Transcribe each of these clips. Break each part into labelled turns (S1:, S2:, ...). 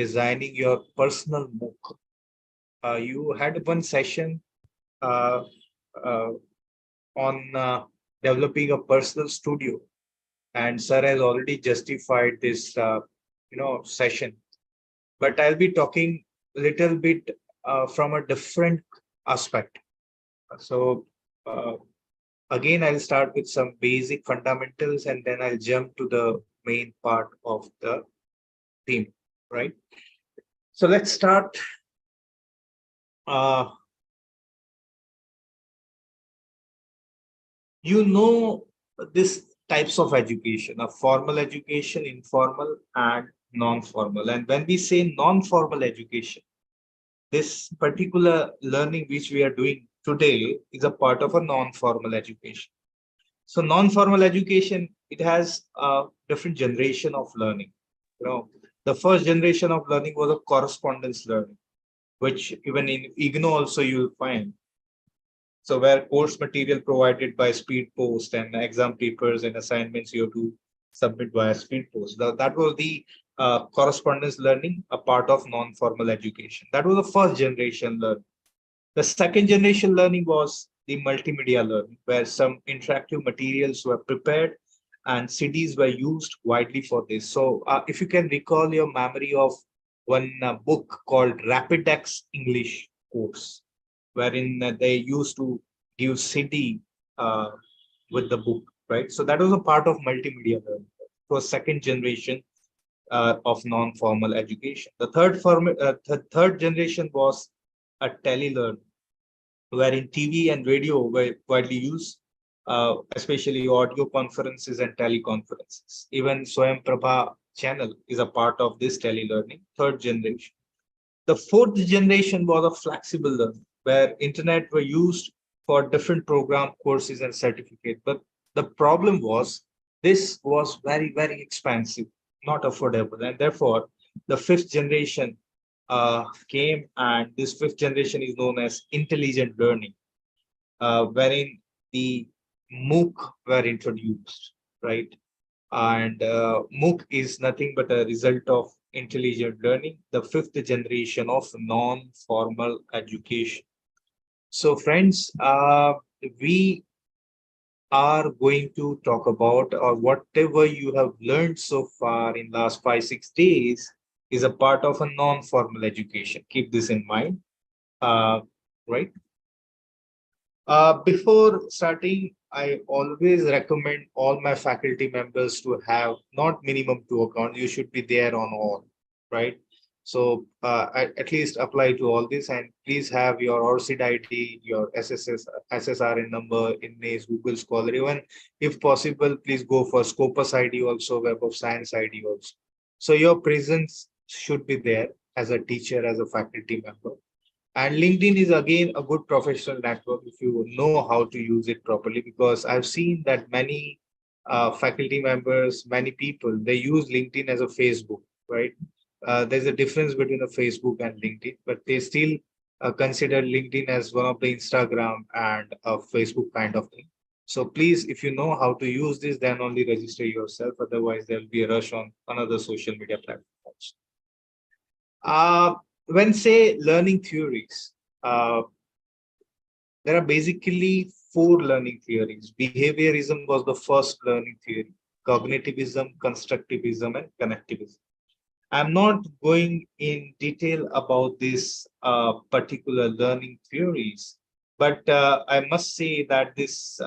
S1: designing your personal MOOC. You had one session uh, uh, on developing a personal studio, and sir has already justified this session. But I'll be talking a little bit from a different aspect. So uh, again, I'll start with some basic fundamentals, and then I'll jump to the main part of the theme, right? So let's start. Uh, you know, this types of education, a formal education, informal, and non-formal. And when we say non-formal education, this particular learning which we are doing today is a part of a non-formal education. So non-formal education, it has a different generation of learning. You know, the first generation of learning was a correspondence learning, which even in IGNO also you'll find. So where course material provided by speed post and exam papers and assignments you have to submit via speed post. That was the correspondence learning, a part of non-formal education. That was the first generation learning. The second generation learning was the multimedia learning, where some interactive materials were prepared and CDs were used widely for this. So if you can recall your memory of one book called Rapidex English course, wherein they used to give CD with the book, right? So that was a part of multimedia learning. It was second generation of non-formal education. The third generation was a telelearn, wherein TV and radio were widely used, especially audio conferences and teleconferences. Even Swayam Prabha channel is a part of this telelearning, third generation. The fourth generation was a flexible learning, where internet were used for different program courses and certificate. But the problem was this was very, very expensive, not affordable. And therefore, the fifth generation came, and this fifth generation is known as intelligent learning, wherein the MOOC were introduced, right? And MOOC is nothing but a result of intelligent learning, the fifth generation of non-formal education. So friends, we are going to talk about, or whatever you have learned so far in last 5 6 days is a part of a non-formal education. Keep this in mind, right? Before starting, I always recommend all my faculty members to have not minimum 2 accounts. You should be there on all, right? So at least apply to all this, and please have your ORCID ID, your SSRN number in NACE, Google Scholar. Even if possible, please go for Scopus ID also, Web of Science ID also. So your presence should be there as a teacher, as a faculty member. And LinkedIn is again a good professional network if you know how to use it properly, because I've seen that many faculty members, many people, they use LinkedIn as a Facebook, right? There's a difference between a Facebook and LinkedIn, but they still consider LinkedIn as one of the Instagram and a Facebook kind of thing. So please, if you know how to use this, then only register yourself. Otherwise, there'll be a rush on another social media platforms. When say learning theories, there are basically four learning theories. Behaviorism was the first learning theory, cognitivism, constructivism, and connectivism. I'm not going in detail about these particular learning theories, but I must say that this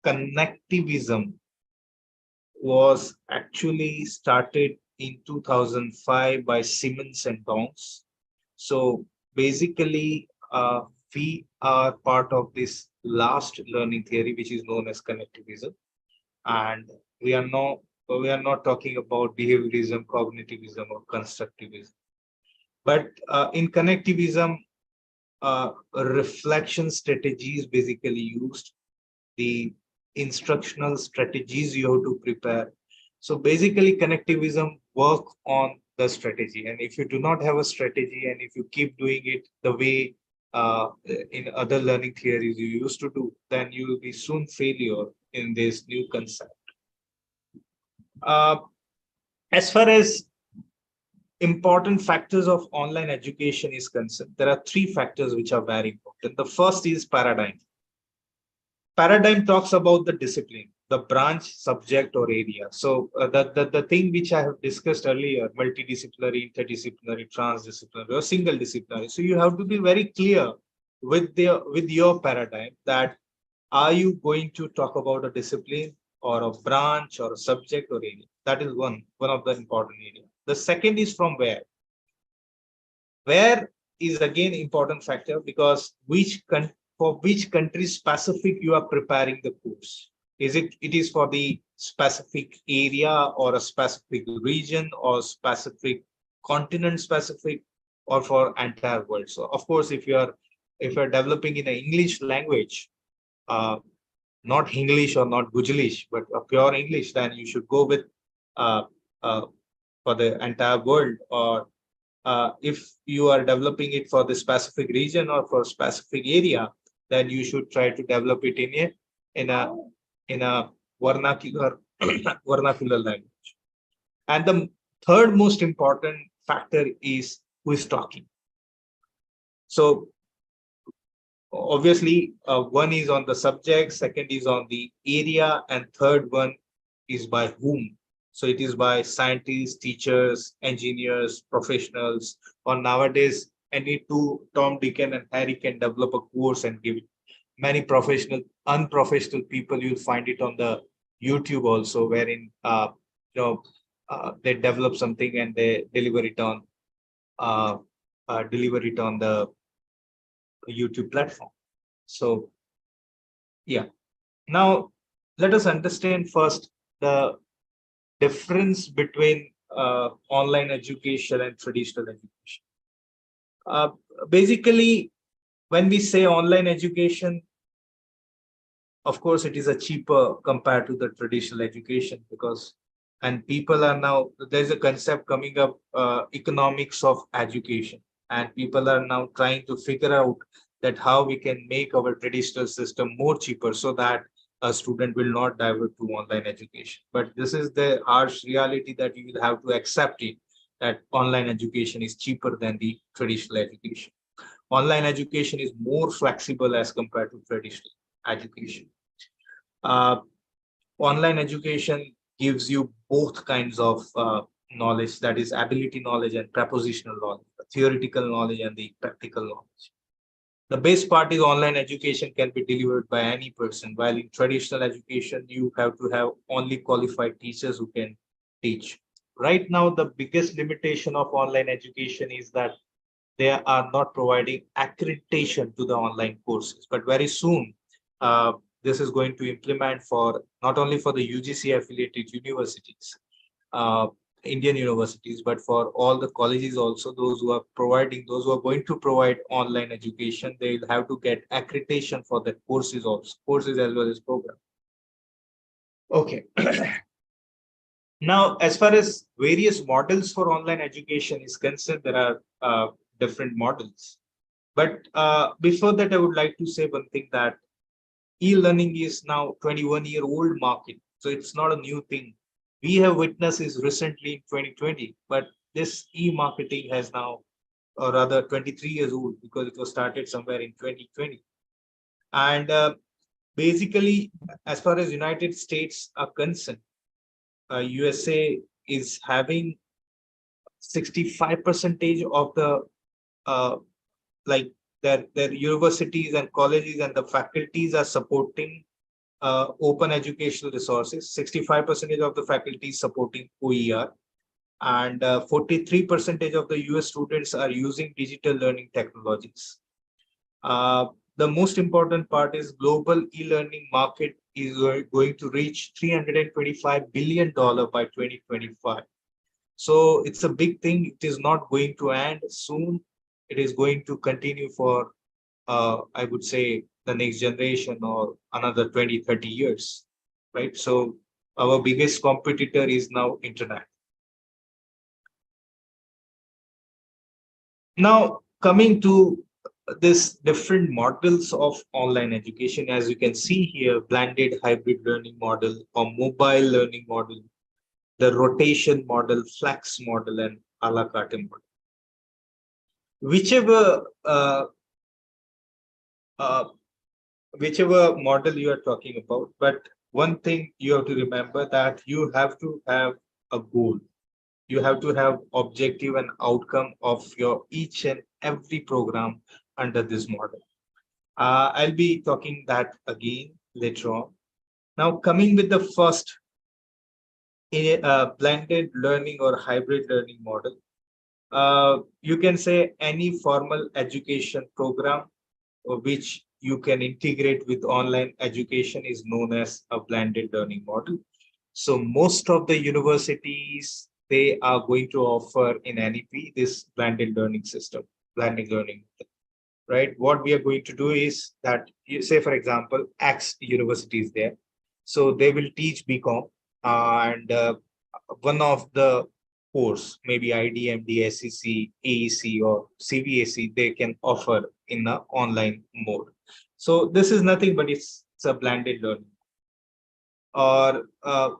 S1: connectivism was actually started in 2005 by Simmons and Downs. So basically, we are part of this last learning theory, which is known as connectivism, and we are not talking about behaviorism, cognitivism, or constructivism. But in connectivism, reflection strategies basically used, the instructional strategies you have to prepare. So basically, connectivism work on the strategy. And if you do not have a strategy, and if you keep doing it the way in other learning theories you used to do, then you will be soon failure in this new concept. Uh, As far as important factors of online education is concerned, there are three factors which are very important. The first is paradigm. Paradigm talks about the discipline, the branch, subject, or area. So the thing which I have discussed earlier, multidisciplinary, interdisciplinary, transdisciplinary, or single disciplinary. So you have to be very clear with your paradigm that are you going to talk about a discipline or a branch or a subject or area? That is one of the important areas. The second is from where. Where is again important factor because for which country specific you are preparing the course. It is for the specific area or a specific region or specific continent specific or for entire world. So of course, if you're developing in an English language, uh, not English or not Gujalish, but a pure English, then you should go with uh, uh, for the entire world. Or if you are developing it for the specific region or for specific area, then you should try to develop it in a in a vernacular vernacular language. And the third most important factor is who is talking. So obviously, one is on the subject, second is on the area, and third one is by whom. So it is by scientists, teachers, engineers, professionals, or nowadays any two Tom, Dick, and Harry can develop a course and give it. Many professional, unprofessional people, you'll find it on the YouTube also, wherein you know they develop something and they uh, deliver it on the YouTube platform. So yeah. Now let us understand first the difference between online education and traditional education. Uh, Basically, when we say online education, of course, it is a cheaper compared to the traditional education because, and people are now, there's a concept coming up, economics of education, and people are now trying to figure out that how we can make our traditional system more cheaper so that a student will not divert to online education. But this is the harsh reality that you will have to accept it, that online education is cheaper than the traditional education. Online education is more flexible as compared to traditional education. uh, Online education gives you both kinds of knowledge, that is ability knowledge and prepositional knowledge, the theoretical knowledge and the practical knowledge. The best part is online education can be delivered by any person, while in traditional education you have to have only qualified teachers who can teach. Right now the biggest limitation of online education is that they are not providing accreditation to the online courses. But very soon, this is going to implement for not only for the UGC affiliated universities, uh, Indian universities, but for all the colleges also, those who are going to provide online education, they will have to get accreditation for the courses also, courses as well as program. Okay. Now, as far as various models for online education is concerned, there are different models. But before that, I would like to say one thing that e-learning is now 21-year-old market. So it's not a new thing. We have witnessed this recently in 2020, but this e-marketing has now, or rather 23 years old because it was started somewhere in 2020. And basically, as far as United States are concerned, USA is having 65 percentage of the uh, like their universities and colleges and the faculties are supporting open educational resources. 65% of the faculty is supporting OER, and 43% of the US students are using digital learning technologies. The most important part is global e-learning market is going to reach $325 billion by 2025. So it's a big thing. It is not going to end soon. It is going to continue for, I would say, the next generation or another 20, 30 years, right? So our biggest competitor is now internet. Now, coming to this different models of online education, as you can see here, blended hybrid learning model or mobile learning model. the rotation model, flex model, and a la carte model. Whichever uh, whichever model you are talking about, but one thing you have to remember that you have to have a goal. You have to have objective and outcome of your each and every program under this model. I'll be talking that again later on. Now, coming with the first blended learning or hybrid learning model, you can say any formal education program which you can integrate with online education is known as a blended learning model. So most of the universities, they are going to offer in NEP this blended learning system, blended learning, right? What we are going to do is that, you say, for example, X university is there. So they will teach BCom and one of the course, maybe IDMD, SEC, AEC, or CVAC, they can offer in the online mode. So this is nothing but it's a blended learning. Or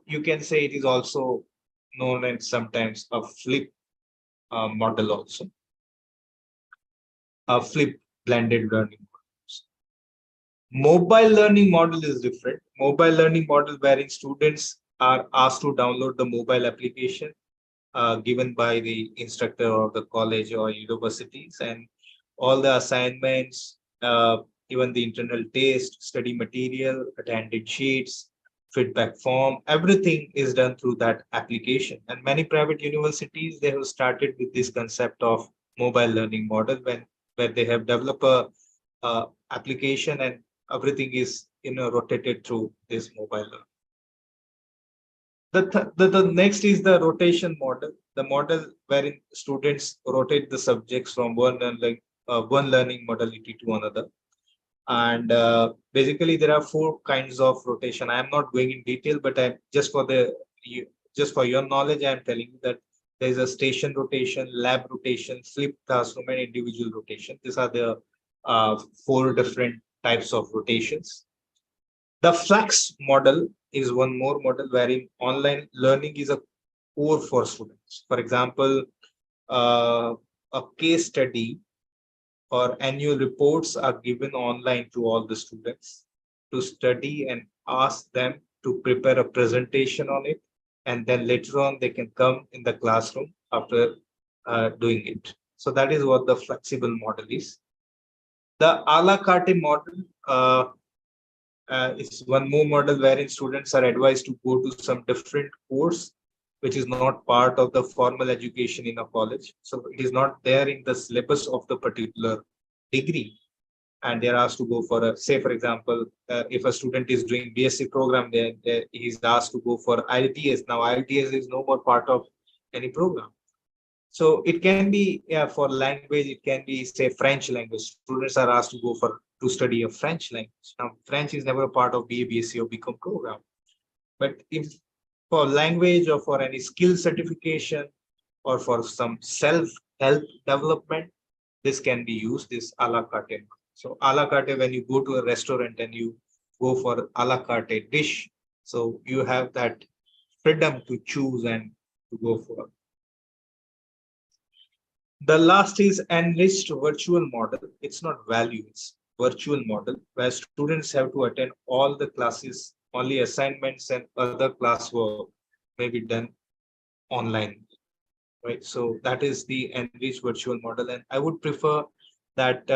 S1: you can say it is also known as sometimes a flip model also, a flip blended learning. Mobile learning model is different. Mobile learning model wherein students are asked to download the mobile application given by the instructor or the college or universities, and all the assignments, even the internal test, study material, attended sheets, feedback form, everything is done through that application. And many private universities, they have started with this concept of mobile learning model when where they have developed a application and everything is rotated through this mobile learning. The next is the rotation model, the model wherein students rotate the subjects from one learning modality to another. And basically, there are four kinds of rotation. I am not going in detail, but I just for your knowledge, I am telling you that there is a station rotation, lab rotation, flip classroom, and individual rotation. These are the four different types of rotations. The flex model is one more model wherein online learning is a core for students. For example, uh, a case study or annual reports are given online to all the students to study and ask them to prepare a presentation on it. And then later on, they can come in the classroom after doing it. So that is what the flexible model is. The a la carte model is one more model wherein students are advised to go to some different course, which is not part of the formal education in a college. So it is not there in the syllabus of the particular degree. And they're asked to go for a, say, for example, if a student is doing BSc program, he's asked to go for IELTS. Now, IELTS is no more part of any program. So it can be for language, it can be, say, French language. Students are asked to study a French language. Now, French is never a part of BA, BSc or BCom program. But if for language or for any skill certification or for some self-help development, this can be used, this a la carte. So a la carte, when you go to a restaurant and you go for a la carte dish, so you have that freedom to choose and to go for. The last is enriched virtual model. It's not value, it's virtual model where students have to attend all the classes, only assignments and other classwork may be done online, right? So that is the enriched virtual model. And I would prefer that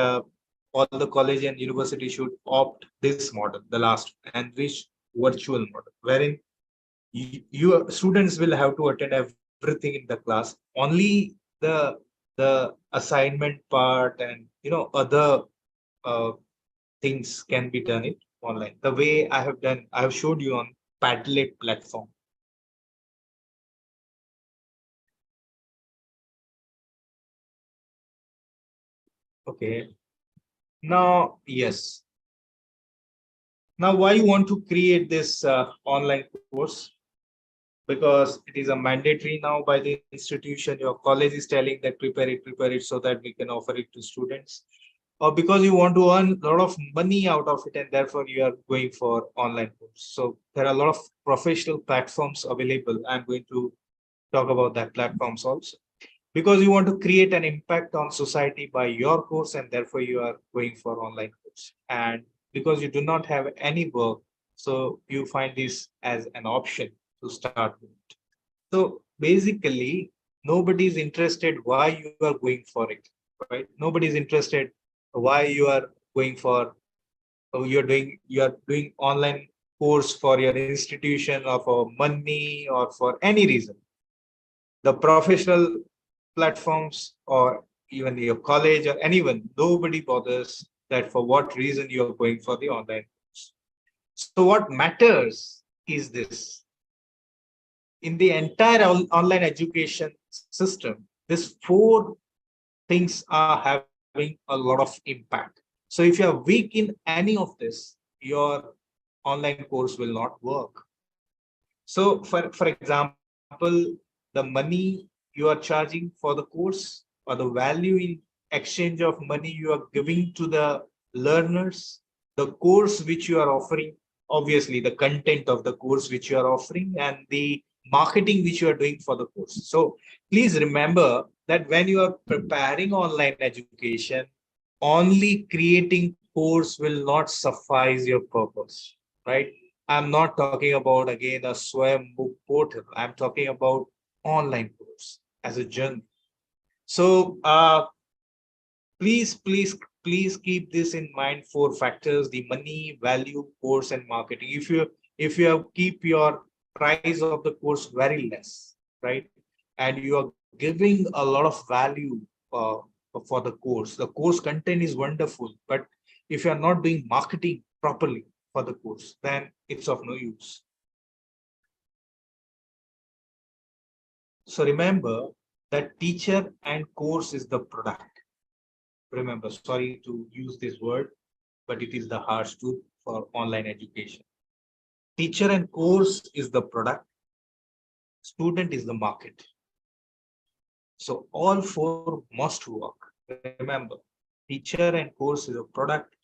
S1: all the college and university should opt this model, the last enriched virtual model, wherein your students will have to attend everything in the class. Only the assignment part and other uh, things can be done it online. The way I have showed you on Padlet platform. Okay. Now, yes. Now, why you want to create this online course? Because it is a mandatory now by the institution. Your college is telling that prepare it so that we can offer it to students. or because you want to earn a lot of money out of it and therefore you are going for online course. So there are a lot of professional platforms available. I'm going to talk about that platforms also, because you want to create an impact on society by your course and therefore you are going for online course, and because you do not have any work, so you find this as an option to start with. So basically nobody is interested why you are going for it, right? Nobody is interested why you are going for, you're doing online course for your institution or for money or for any reason. The professional platforms or even your college or anyone, nobody bothers that for what reason you are going for the online course. So what matters is this: in the entire online education system, these four things are having a lot of impact. So if you are weak in any of this, your online course will not work. So for example, the money you are charging for the course, or the value in exchange of money you are giving to the learners, the course which you are offering, obviously the content of the course which you are offering, and the marketing which you are doing for the course. So please remember that when you are preparing online education, only creating course will not suffice your purpose, right? I'm not talking about again a Swayam book portal. I'm talking about online course as a journey. So please keep this in mind. Four factors: the money, value, course, and marketing. If you have keep your price of the course very less, right, and you are giving a lot of value uh, for the course content is wonderful, but if you are not doing marketing properly for the course, then it's of no use. So remember that teacher and course is the product. Remember, sorry to use this word, but it is the harsh truth for online education. Teacher and course is the product, student is the market. So all four must work. Remember, teacher and course is a product,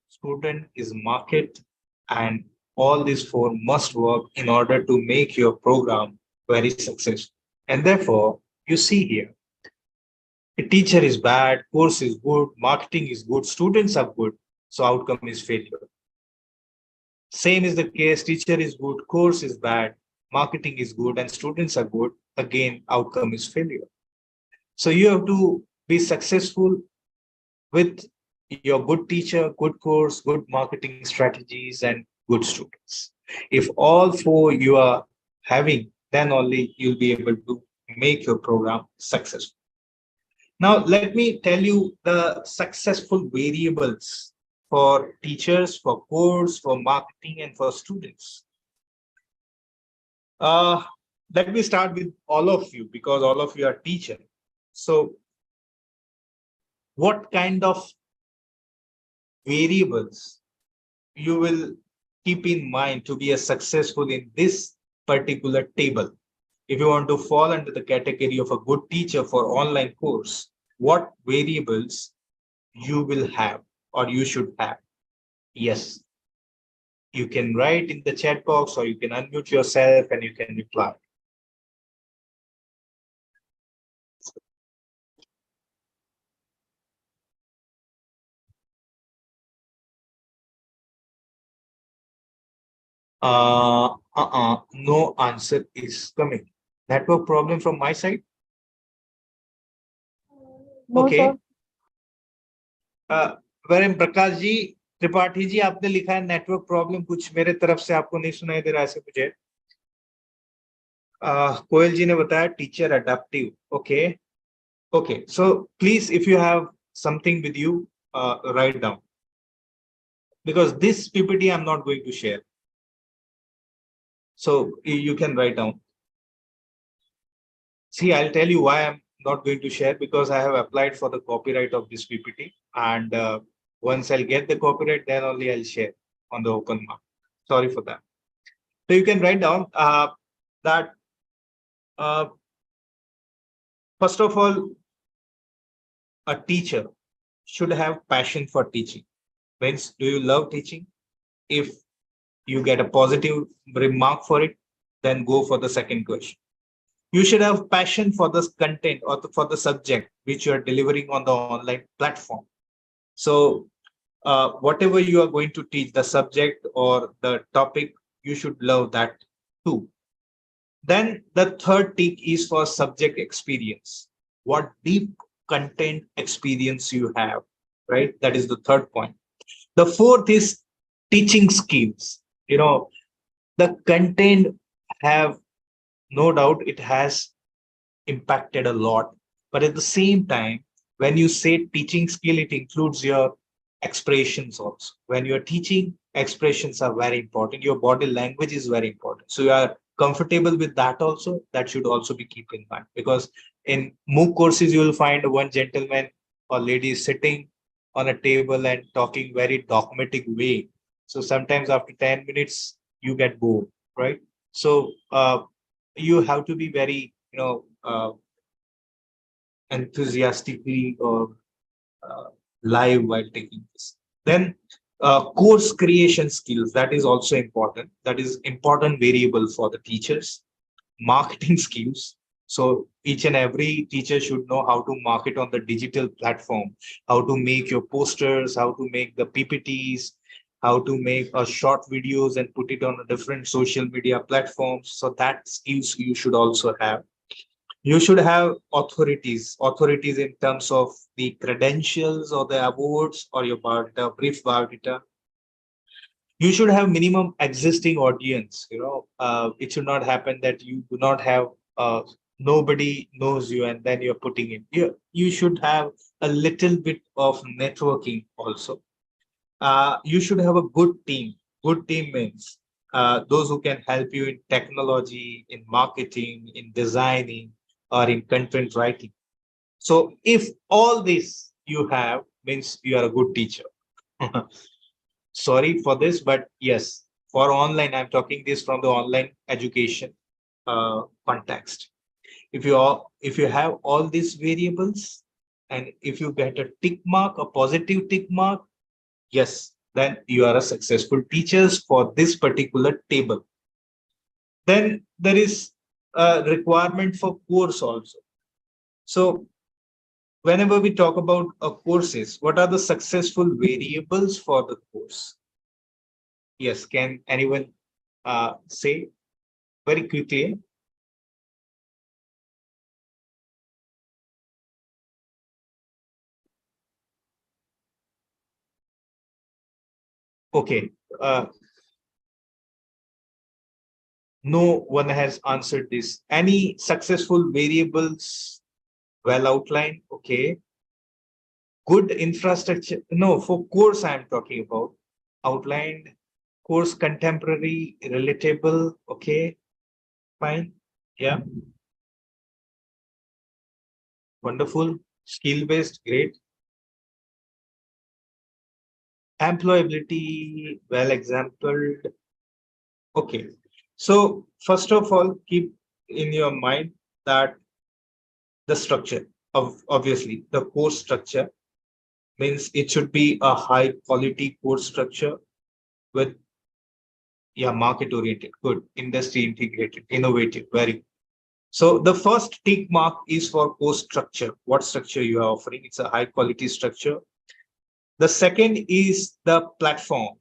S1: student is market, and all these four must work in order to make your program very successful. And therefore, you see here, a teacher is bad, course is good, marketing is good, students are good, so outcome is failure. Same is the case, teacher is good, course is bad, marketing is good, and students are good, again, outcome is failure. So you have to be successful with your good teacher, good course, good marketing strategies, and good students. If all four you are having, then only you'll be able to make your program successful. Now, let me tell you the successful variables for teachers, for course, for marketing, and for students. Uh, Let me start with all of you because all of you are teachers. So, what kind of variables you will keep in mind to be a successful in this particular table? If you want to fall under the category of a good teacher for online course, what variables you will have or you should have? Yes, you can write in the chat box or you can unmute yourself and you can reply. No answer is coming. Network problem from my side?
S2: No,
S1: Okay.
S2: sir.
S1: Varun Prakash ji, Tripathi ji, आपने लिखा है network problem, कुछ मेरे तरफ से आपको नहीं सुनाई दे रहा है मुझे। कोयल जी ने बताया teacher adaptive. Okay okay, so please if you have something with you, write down, because this PPT I'm not going to share. So you can write down. See, I'll tell you why I'm not going to share, because I have applied for the copyright of this PPT, and once I'll get the copyright, then only I'll share on the open mark. Sorry for that. So you can write down that uh, first of all, a teacher should have passion for teaching. Means, do you love teaching? If you get a positive remark for it, then go for the second question. You should have passion for this content or for the subject which you are delivering on the online platform. So whatever you are going to teach, the subject or the topic, you should love that too. Then the third tick is for subject experience. What deep content experience you have, right? That is the third point. The fourth is teaching skills. The content have, no doubt, it has impacted a lot. But at the same time, when you say teaching skill, it includes your expressions also. When you're teaching, expressions are very important. Your body language is very important. So you are comfortable with that also. That should also be kept in mind. Because in MOOC courses, you will find one gentleman or lady sitting on a table and talking very dogmatic way. So sometimes after 10 minutes, you get bored, right? So you have to be very, enthusiastically or uh, live while taking this. Then course creation skills, that is also important. That is important variable for the teachers. Marketing skills. So each and every teacher should know how to market on the digital platform, how to make your posters, how to make the PPTs, how to make a short videos and put it on a different social media platforms. So that skills you should also have. You should have authorities in terms of the credentials or the awards or your biodata, brief biodata. You should have minimum existing audience. It should not happen that you do not have, nobody knows you and then you're putting in. You should have a little bit of networking also. You should have a good team. Good team means those who can help you in technology, in marketing, in designing, or in content writing. So if all this you have, means you are a good teacher. Sorry for this, but yes, for online, I'm talking this from the online education context. If you have all these variables, and if you get a tick mark, a positive tick mark, yes, then you are a successful teachers for this particular table. Then there is a requirement for course also. So whenever we talk about a courses, what are the successful variables for the course? Yes, can anyone say very quickly? Okay, uh, no one has answered this. Any successful variables well outlined? Okay, good infrastructure. No, for course I'm talking about outlined, course contemporary, relatable. Okay, fine. Yeah, wonderful. Skill based, great. Employability, well exampled. Okay. So first of all, keep in your mind that the structure of, obviously, the course structure means it should be a high quality course structure with, yeah, market oriented, good, industry integrated, innovative, very good. So the first tick mark is for course structure. What structure you are offering? It's a high quality structure. The second is the platform.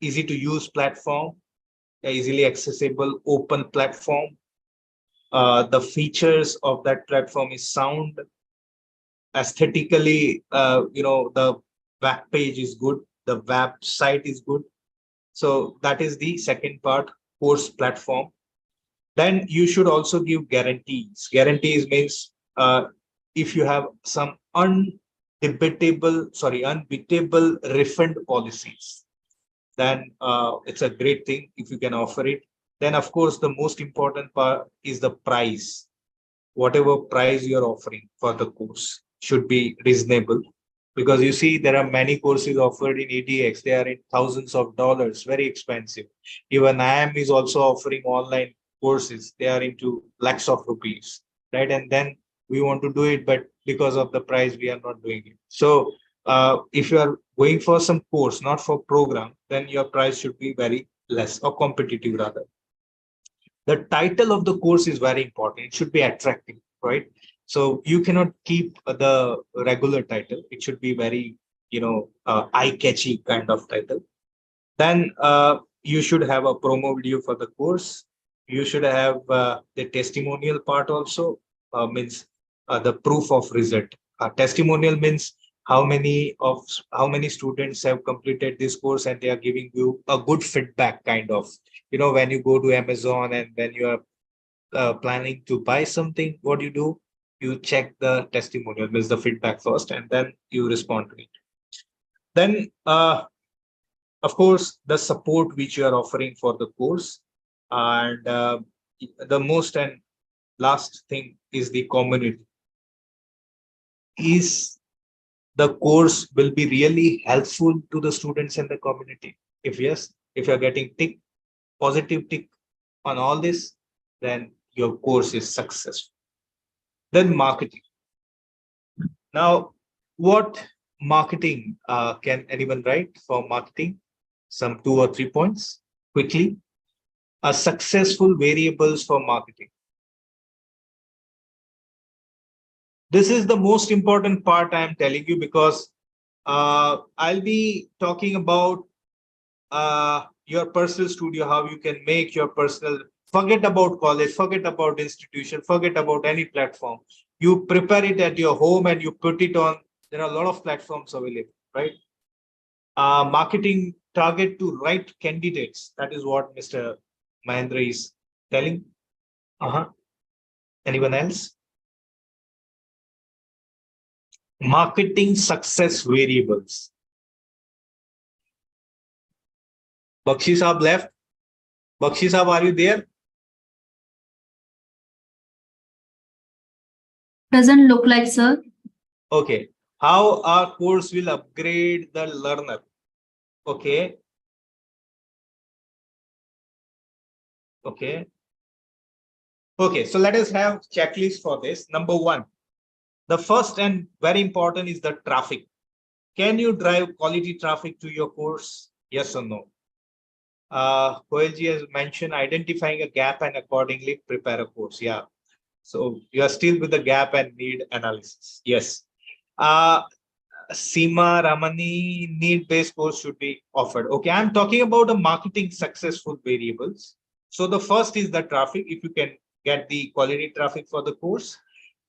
S1: Easy to use platform, easily accessible, open platform. The features of that platform is sound, aesthetically, the web page is good, the website is good. So that is the second part, course platform. Then you should also give guarantees. Guarantees means if you have some unbeatable refund policies, then it's a great thing if you can offer it. Then, of course, the most important part is the price. Whatever price you're offering for the course should be reasonable, because you see there are many courses offered in EDX. They are in thousands of dollars, very expensive. Even IIM is also offering online courses. They are into lakhs of rupees, right? And then we want to do it, but because of the price we are not doing it. So if you are going for some course, not for program, then your price should be very less or competitive rather. The title of the course is very important. It should be attractive, right? So you cannot keep the regular title. It should be very, eye-catchy kind of title. Then you should have a promo video for the course. You should have the testimonial part also, means the proof of result. Testimonial means how many of how many students have completed this course and they are giving you a good feedback kind of. When you go to Amazon and when you are planning to buy something, what do? You check the testimonial, means the feedback first, and then you respond to it. Then of course, the support which you are offering for the course, and the most and last thing is the community. Is the course will be really helpful to the students and the community? If yes, if you're getting positive tick on all this, then your course is successful. Then marketing. Now, what marketing can anyone write for marketing? Some 2 or 3 points quickly. A successful variables for marketing. This is the most important part I am telling you, because I'll be talking about your personal studio, how you can make your personal, forget about college, forget about institution, forget about any platform. You prepare it at your home and you put it on. There are a lot of platforms available, right? Marketing target to right candidates. That is what Mr. Mahendra is telling. Anyone else? Marketing success variables. Bakshi Saab left. Bakshi Saab, are you there?
S2: Doesn't look like, sir.
S1: Okay. How our course will upgrade the learner? Okay. Okay. Okay. So let us have checklist for this. Number one, the first and very important is the traffic. Can you drive quality traffic to your course? Yes or no? Koelji has mentioned identifying a gap and accordingly prepare a course. Yeah. So you are still with the gap and need analysis. Yes. Seema Ramani, need-based course should be offered. Okay, I'm talking about the marketing successful variables. So the first is the traffic. If you can get the quality traffic for the course,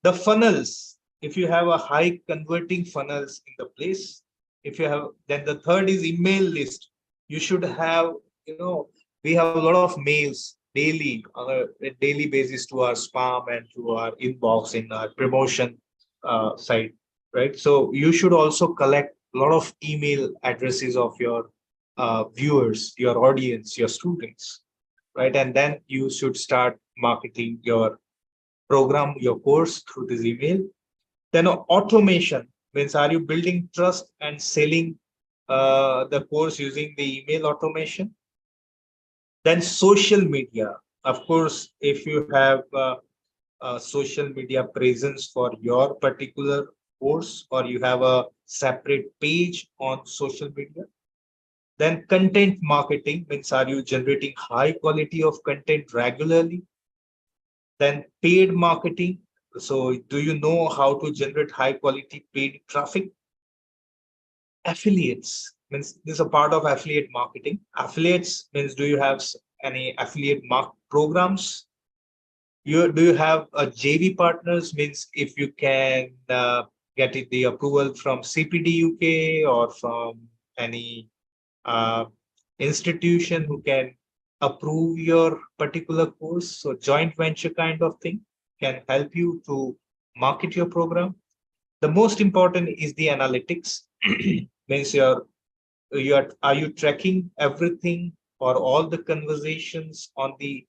S1: the funnels. If you have a high converting funnels in the place, if you have, then the third is email list. You should have, we have a lot of mails daily on a daily basis to our spam and to our inbox in our promotion site, right? So you should also collect a lot of email addresses of your viewers, your audience, your students, right? And then you should start marketing your program, your course through this email. Then automation means, are you building trust and selling the course using the email automation? Then social media. Of course, if you have social media presence for your particular course, or you have a separate page on social media. Then content marketing means, are you generating high quality of content regularly? Then paid marketing. So do you know how to generate high quality paid traffic? Affiliates means, this is a part of affiliate marketing. Affiliates means, do you have any affiliate programs? Do you have a JV partners? Means, if you can get it the approval from CPD UK or from any institution who can approve your particular course. So joint venture kind of thing can help you to market your program. The most important is the analytics. Means, are you tracking everything or all the conversations on the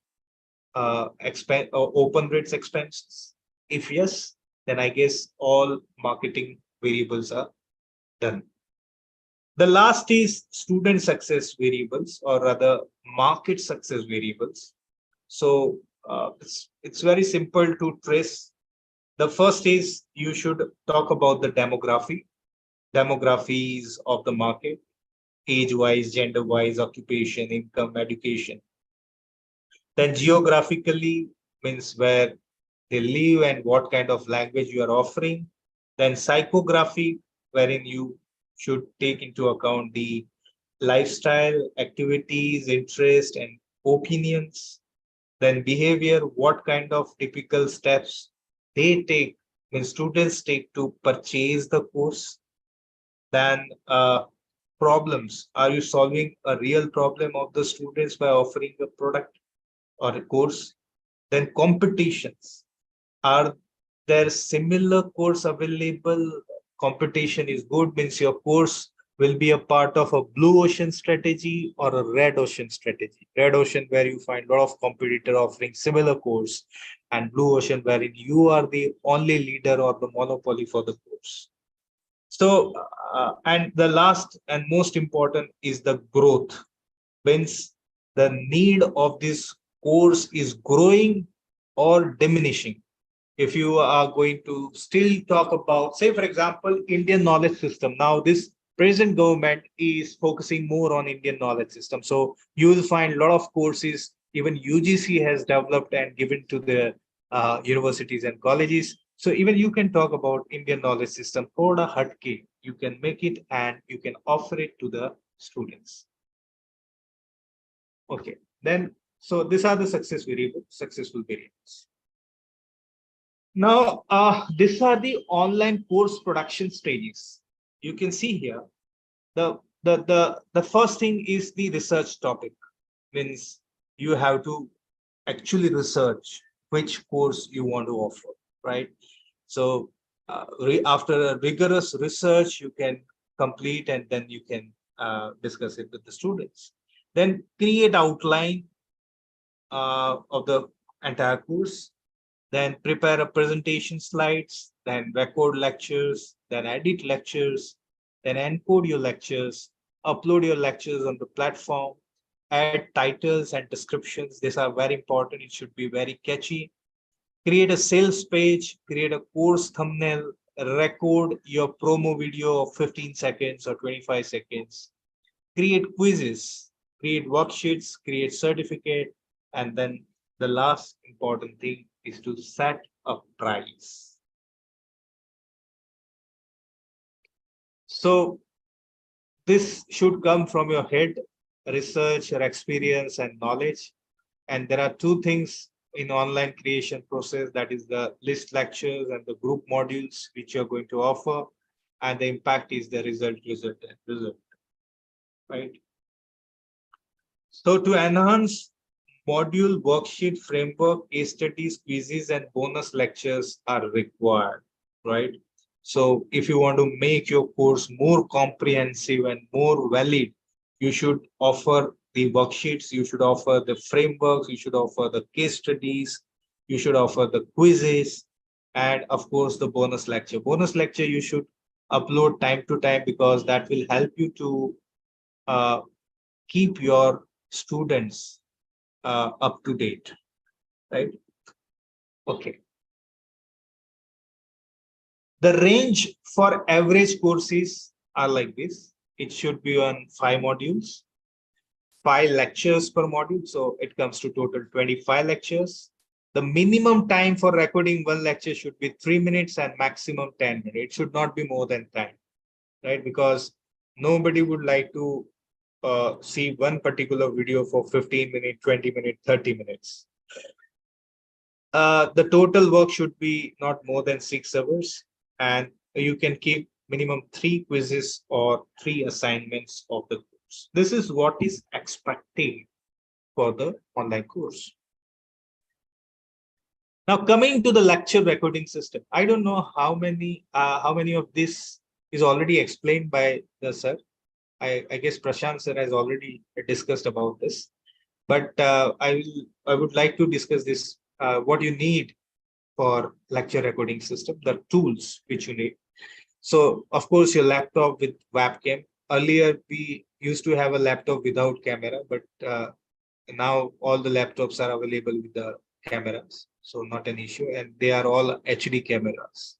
S1: open rates expenses? If yes, then I guess all marketing variables are done. The last is student success variables, or rather market success variables. So it's very simple to trace The first is you should talk about the demographies of the market, age-wise, gender-wise, occupation, income, education. Then geographically means where they live and what kind of language you are offering. Then psychography, wherein you should take into account the lifestyle, activities, interest, and opinions. Then behavior, what kind of typical steps they take when students take to purchase the course. Then problems, are you solving a real problem of the students by offering a product or a course? Then competitions, are there similar course available? Competition is good, means your course will be a part of a blue ocean strategy or a red ocean strategy. Red ocean where you find a lot of competitor offering similar course, and blue ocean wherein you are the only leader or the monopoly for the course. So and the last and most important is the growth, means the need of this course is growing or diminishing. If you are going to still talk about, say, for example, Indian knowledge system, now this present government is focusing more on Indian knowledge system. So you will find a lot of courses, even UGC has developed and given to the universities and colleges. So even you can talk about Indian knowledge system, thoda hatke, you can make it and you can offer it to the students. Okay, then, so these are the successful variables. Now, these are the online course production stages. You can see here, the first thing is the research topic, means you have to actually research which course you want to offer, right? So after a rigorous research, you can complete and then you can discuss it with the students. Then create outline of the entire course, then prepare a presentation slides, then record lectures, then edit lectures, then encode your lectures, upload your lectures on the platform, add titles and descriptions. These are very important. It should be very catchy. Create a sales page, create a course thumbnail, record your promo video of 15 seconds or 25 seconds, create quizzes, create worksheets, create certificate, and then the last important thing is to set a price. So this should come from your head, research, your experience, and knowledge. And there are two things in online creation process, that is the list lectures and the group modules which you're going to offer. And the impact is the result, right? So to enhance module, worksheet, framework, case studies, quizzes, and bonus lectures are required, right? So if you want to make your course more comprehensive and more valid, you should offer the worksheets, you should offer the frameworks, you should offer the case studies, you should offer the quizzes, and of course the bonus lecture. Bonus lecture you should upload time to time, because that will help you to uh, keep your students up to date, right? Okay. The range for average courses are like this. It should be on 5 modules, 5 lectures per module. So it comes to total 25 lectures. The minimum time for recording one lecture should be 3 minutes and maximum 10 minutes. It should not be more than 10, right? Because nobody would like to see one particular video for 15 minutes, 20 minutes, 30 minutes. The total work should be not more than 6 hours, and you can keep minimum 3 quizzes or 3 assignments of the course. This is what is expected for the online course. Now coming to the lecture recording system, I don't know how many of this is already explained by the sir. I guess Prashant sir has already discussed about this, but I would like to discuss this. What you need for lecture recording system, the tools which you need. So of course your laptop with webcam. Earlier we used to have a laptop without camera, but now all the laptops are available with the cameras, so not an issue, and they are all HD cameras.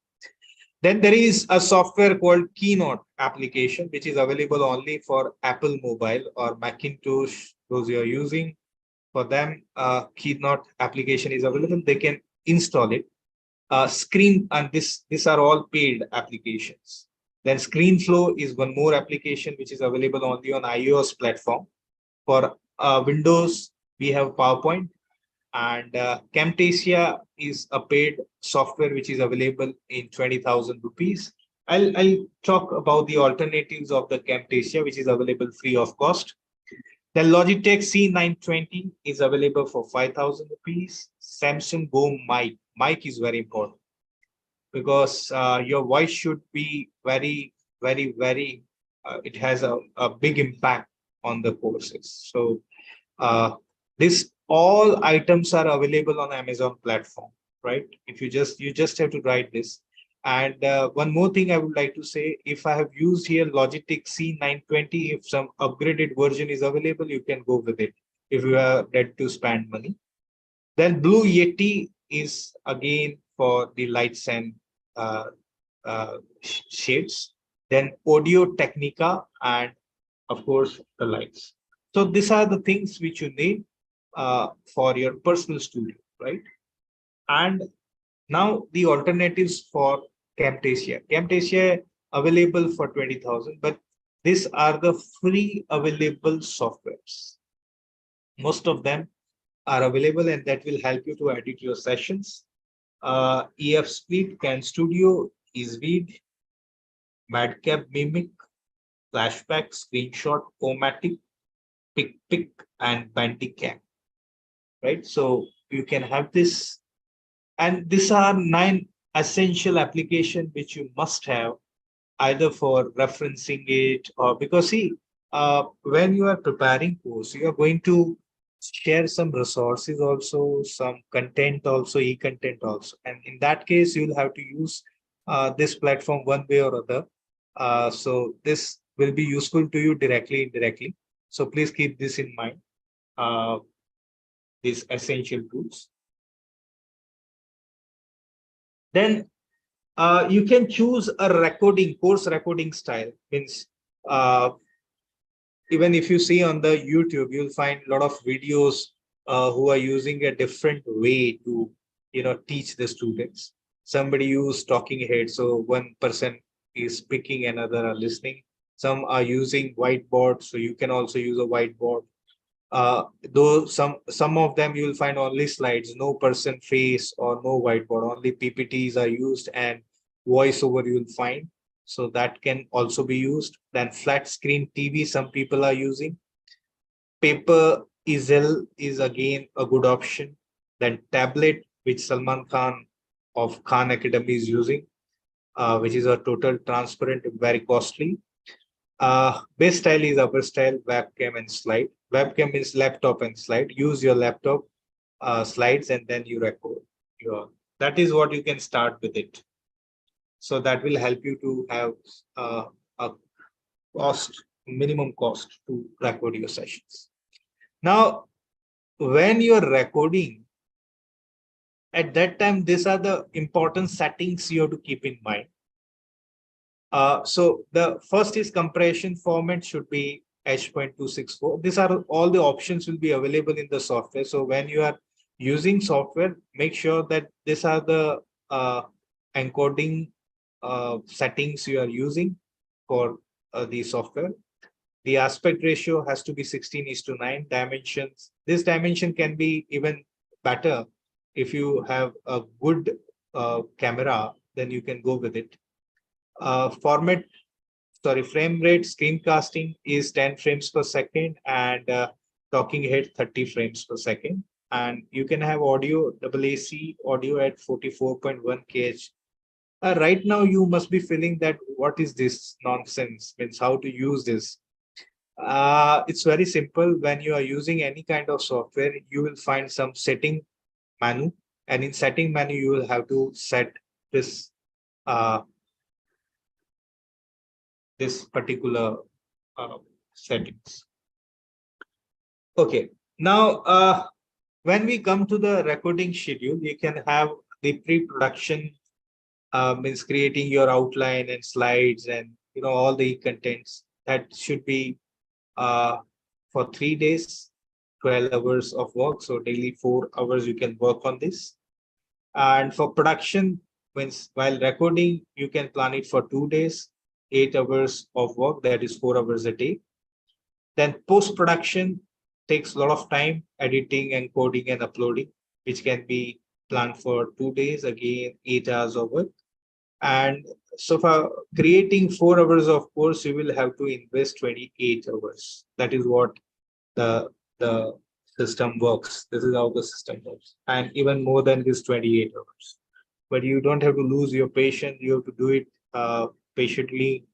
S1: Then there is a software called Keynote application, which is available only for Apple mobile or Macintosh. Those you are using, for them, Keynote application is available. They can install it. Screen, and these are all paid applications. Then ScreenFlow is one more application which is available only on iOS platform. For Windows, we have PowerPoint, and Camtasia is a paid software which is available in 20,000 rupees. I'll talk about the alternatives of the Camtasia, which is available free of cost. The Logitech C920 is available for 5,000 rupees. Samsung Go mic. Mic is very important because your voice should be very, it has a big impact on the courses. So uh, this all items are available on Amazon platform, right? If you just have to write this. And one more thing I would like to say, if I have used here Logitech C920, if some upgraded version is available, you can go with it if you are ready to spend money. Then Blue Yeti is again for the lights and uh, shades. Then Audio Technica, and of course the lights. So these are the things which you need for your personal studio, right? And now the alternatives for Camtasia. Camtasia available for 20,000, but these are the free available softwares. Most of them are available, and that will help you to edit your sessions. EF Split, Can Studio, EaseVid, Madcap Mimic, Flashback, Screenshot, Omatic, PicPic, and Bandicam, right? So you can have this, and these are 9 essential application which you must have either for referencing it, or because see, when you are preparing course, you are going to share some resources also, some content also, e-content also, and in that case you'll have to use this platform one way or other. So this will be useful to you directly, indirectly. So please keep this in mind, these essential tools. Then you can choose a recording, course recording style. Means even if you see on the YouTube, you'll find a lot of videos who are using a different way to teach the students. Somebody use talking head, so one person is speaking, another are listening. Some are using whiteboard, so you can also use a whiteboard. Though some of them you will find only slides, no person face or no whiteboard, only PPTs are used, and voiceover you will find, so that can also be used. Then flat screen TV some people are using. Paper easel is again a good option. Then tablet, which Salman Khan of Khan Academy is using, which is a total transparent, very costly. Base style is upper style, webcam and slide. Webcam means laptop and slide. Use your laptop slides, and then you record your. That is what you can start with it. So that will help you to have a minimum cost to record your sessions. Now, when you are recording, at that time, these are the important settings you have to keep in mind. So the first is compression format should be H.264. These are all the options will be available in the software. So when you are using software, make sure that these are the encoding settings you are using for the software. The aspect ratio has to be 16:9. Dimensions. This dimension can be even better if you have a good camera, then you can go with it. Frame rate screencasting is 10 frames per second, and talking head 30 frames per second. And you can have audio, AAC audio at 44.1 kHz. Right now, you must be feeling that what is this nonsense? Means how to use this? It's very simple. When you are using any kind of software, you will find some setting menu, and in setting menu, you will have to set this this particular settings. Okay, now When we come to the recording schedule, you can have the pre-production, means creating your outline and slides and all the contents that should be for 3 days, 12 hours of work. So daily 4 hours you can work on this. And for production, while recording, you can plan it for 2 days, 8 hours of work, that is 4 hours a day. Then post-production takes a lot of time, editing and coding and uploading, which can be planned for 2 days, again 8 hours of work. And so for creating 4 hours of course, you will have to invest 28 hours. That is what the system works. This is how the system works. And even more than this 28 hours. But you don't have to lose your patience. You have to do it patiently.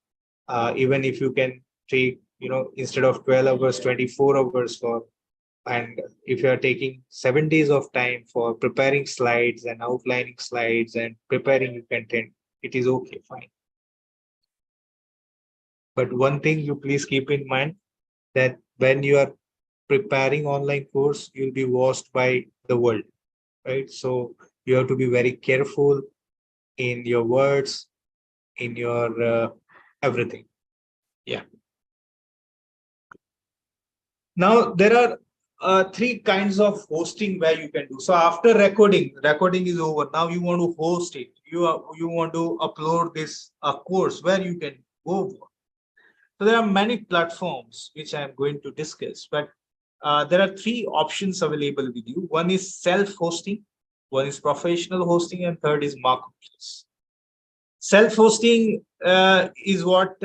S1: Even if you can take, instead of 12 hours, 24 hours for, and if you are taking 7 days of time for preparing slides and outlining slides and preparing your content, it is okay, fine. But one thing you please keep in mind, that when you are preparing online course, you'll be watched by the world, right? So you have to be very careful in your words, in your everything. Yeah. Now there are three kinds of hosting where you can do. So after recording is over. Now you want to host it. You want to upload this course where you can go. So there are many platforms which I am going to discuss, but there are three options available with you. One is self-hosting, one is professional hosting, and third is marketplace. Self-hosting is what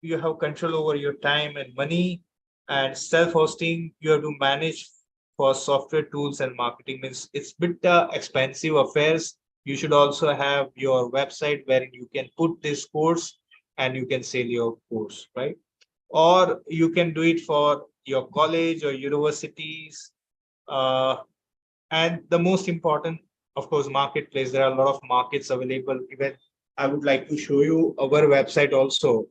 S1: you have control over your time and money, and self-hosting you have to manage for software tools and marketing. Means it's a bit expensive affairs. You should also have your website wherein you can put this course and you can sell your course, right? Or you can do it for your college or universities. uh, and the most important, of course, marketplace. There are a lot of markets available. Even I would like to show you our website also.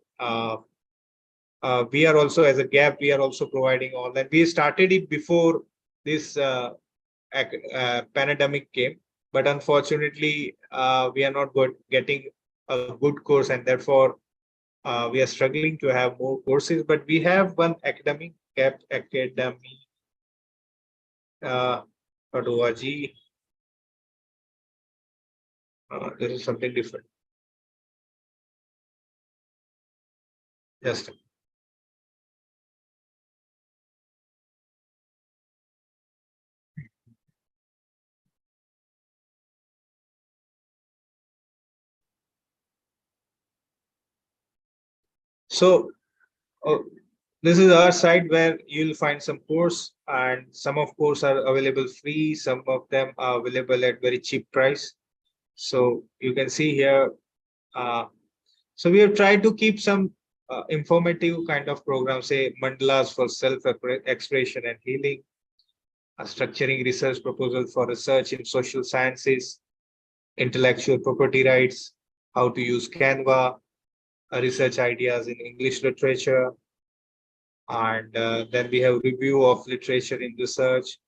S1: We are also, as a gap, we are also providing online. We started it before this pandemic came, but unfortunately we are not getting a good course, and therefore we are struggling to have more courses. But we have one academy, gap academy .org. This is something different. Just so this is our site where you'll find some course, and some of course are available free, some of them are available at very cheap price. So you can see here, so we have tried to keep some informative kind of programs, say mandalas for self-expression and healing, structuring research proposal for research in social sciences, intellectual property rights, how to use Canva, research ideas in English literature, and then we have review of literature in research,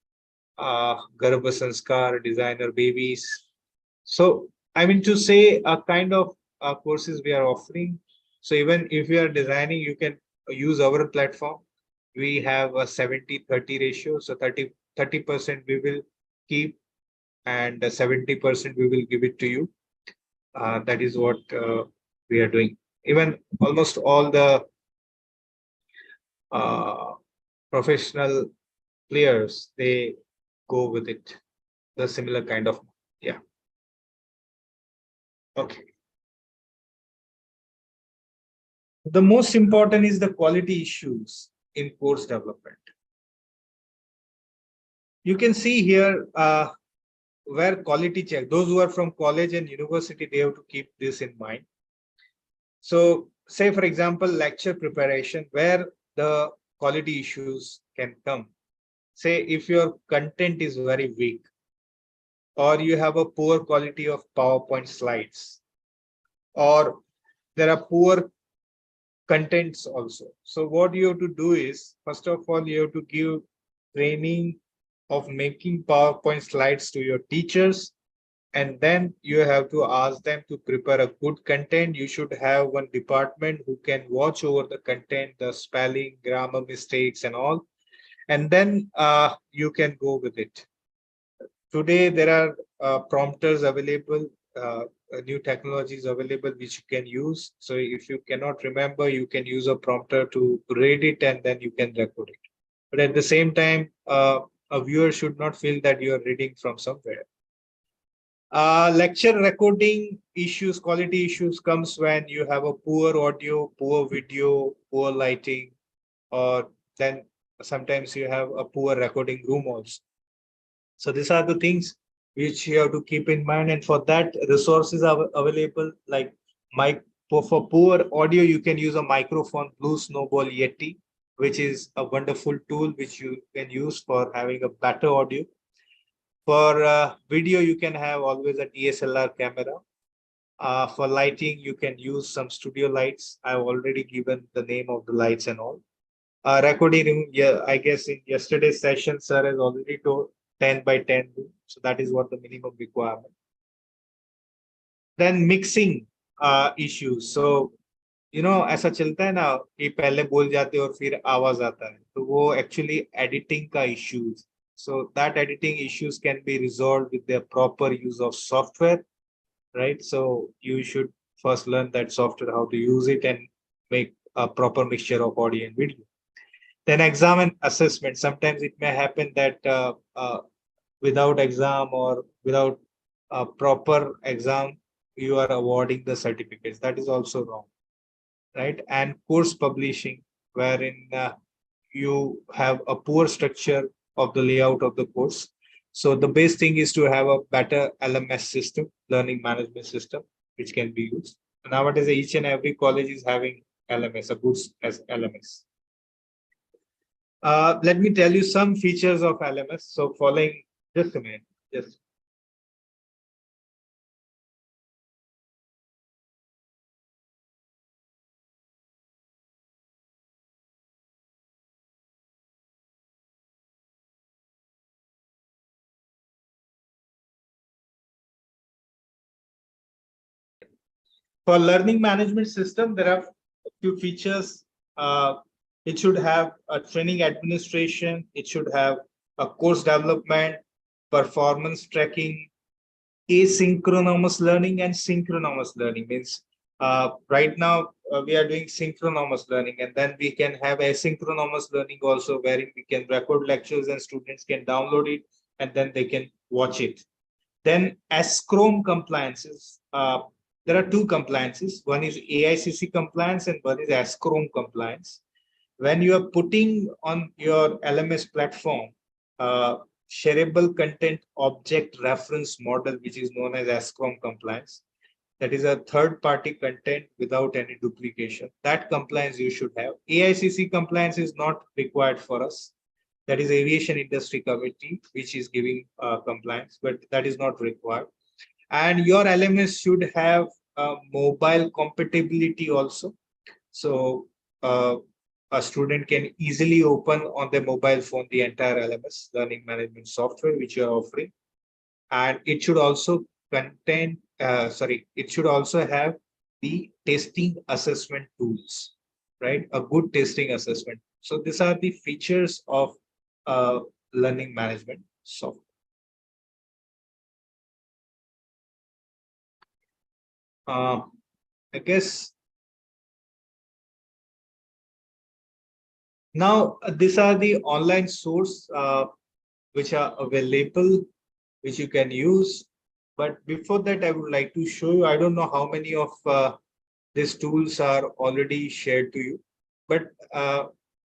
S1: Garbha Sanskar, designer babies. So I mean to say a kind of courses we are offering. So even if you are designing, you can use our platform. We have a 70-30 ratio. So 30% we will keep, and 70% we will give it to you. That is what we are doing. Even almost all the professional players, they go with it, the similar kind of, yeah. Okay. The most important is the quality issues in course development. You can see here where quality check, those who are from college and university, they have to keep this in mind. So say, for example, lecture preparation, where the quality issues can come. Say if your content is very weak, or you have a poor quality of PowerPoint slides, or there are poor contents also. So what you have to do is, first of all, you have to give training of making PowerPoint slides to your teachers, and then you have to ask them to prepare a good content. You should have one department who can watch over the content, the spelling, grammar mistakes, and all, and then you can go with it. Today, there are prompters available, new technologies available which you can use. So if you cannot remember, you can use a prompter to read it and then you can record it. But at the same time, a viewer should not feel that you are reading from somewhere. Lecture recording issues, quality issues comes when you have a poor audio, poor video, poor lighting, or then sometimes you have a poor recording room also. So these are the things which you have to keep in mind, and for that resources are available like mic. For poor audio, you can use a microphone, Blue Snowball Yeti, which is a wonderful tool which you can use for having a better audio. For video, you can have always a DSLR camera. For lighting, you can use some studio lights. I've already given the name of the lights and all. Recording room, yeah, I guess in yesterday's session, sir has already told 10 by 10 room. So that is what the minimum requirement. Then mixing issues. So, ऐसा चलता है ना कि पहले बोल जाते और फिर आवाज आता है, तो वो actually editing का issues. So that editing issues can be resolved with the proper use of software, right? So you should first learn that software, how to use it and make a proper mixture of audio and video. Then exam and assessment. Sometimes it may happen that without exam or without a proper exam, you are awarding the certificates. That is also wrong, right? And course publishing, wherein you have a poor structure of the layout of the course. So the best thing is to have a better LMS system, learning management system, which can be used. Nowadays, each and every college is having LMS, a good as LMS. Let me tell you some features of LMS. So following, just a minute, just. For learning management system, there are a few features. It should have a training administration. It should have a course development, performance tracking, asynchronous learning, and synchronous learning. Means right now we are doing synchronous learning, and then we can have asynchronous learning also, wherein we can record lectures and students can download it and then they can watch it. Then ASCROM compliances. There are two compliances. One is AICC compliance and one is ASCROM compliance. When you are putting on your LMS platform, shareable content object reference model, which is known as ASCROM compliance, that is a third-party content without any duplication. That compliance you should have. AICC compliance is not required for us. That is Aviation Industry Committee, which is giving compliance, but that is not required. And your LMS should have mobile compatibility also. So a student can easily open on their mobile phone the entire LMS, learning management software, which you are offering. And it should also contain, it should also have the testing assessment tools, right? A good testing assessment. So these are the features of learning management software. I guess now these are the online source which are available, which you can use. But before that, I would like to show you, I don't know how many of these tools are already shared to you, but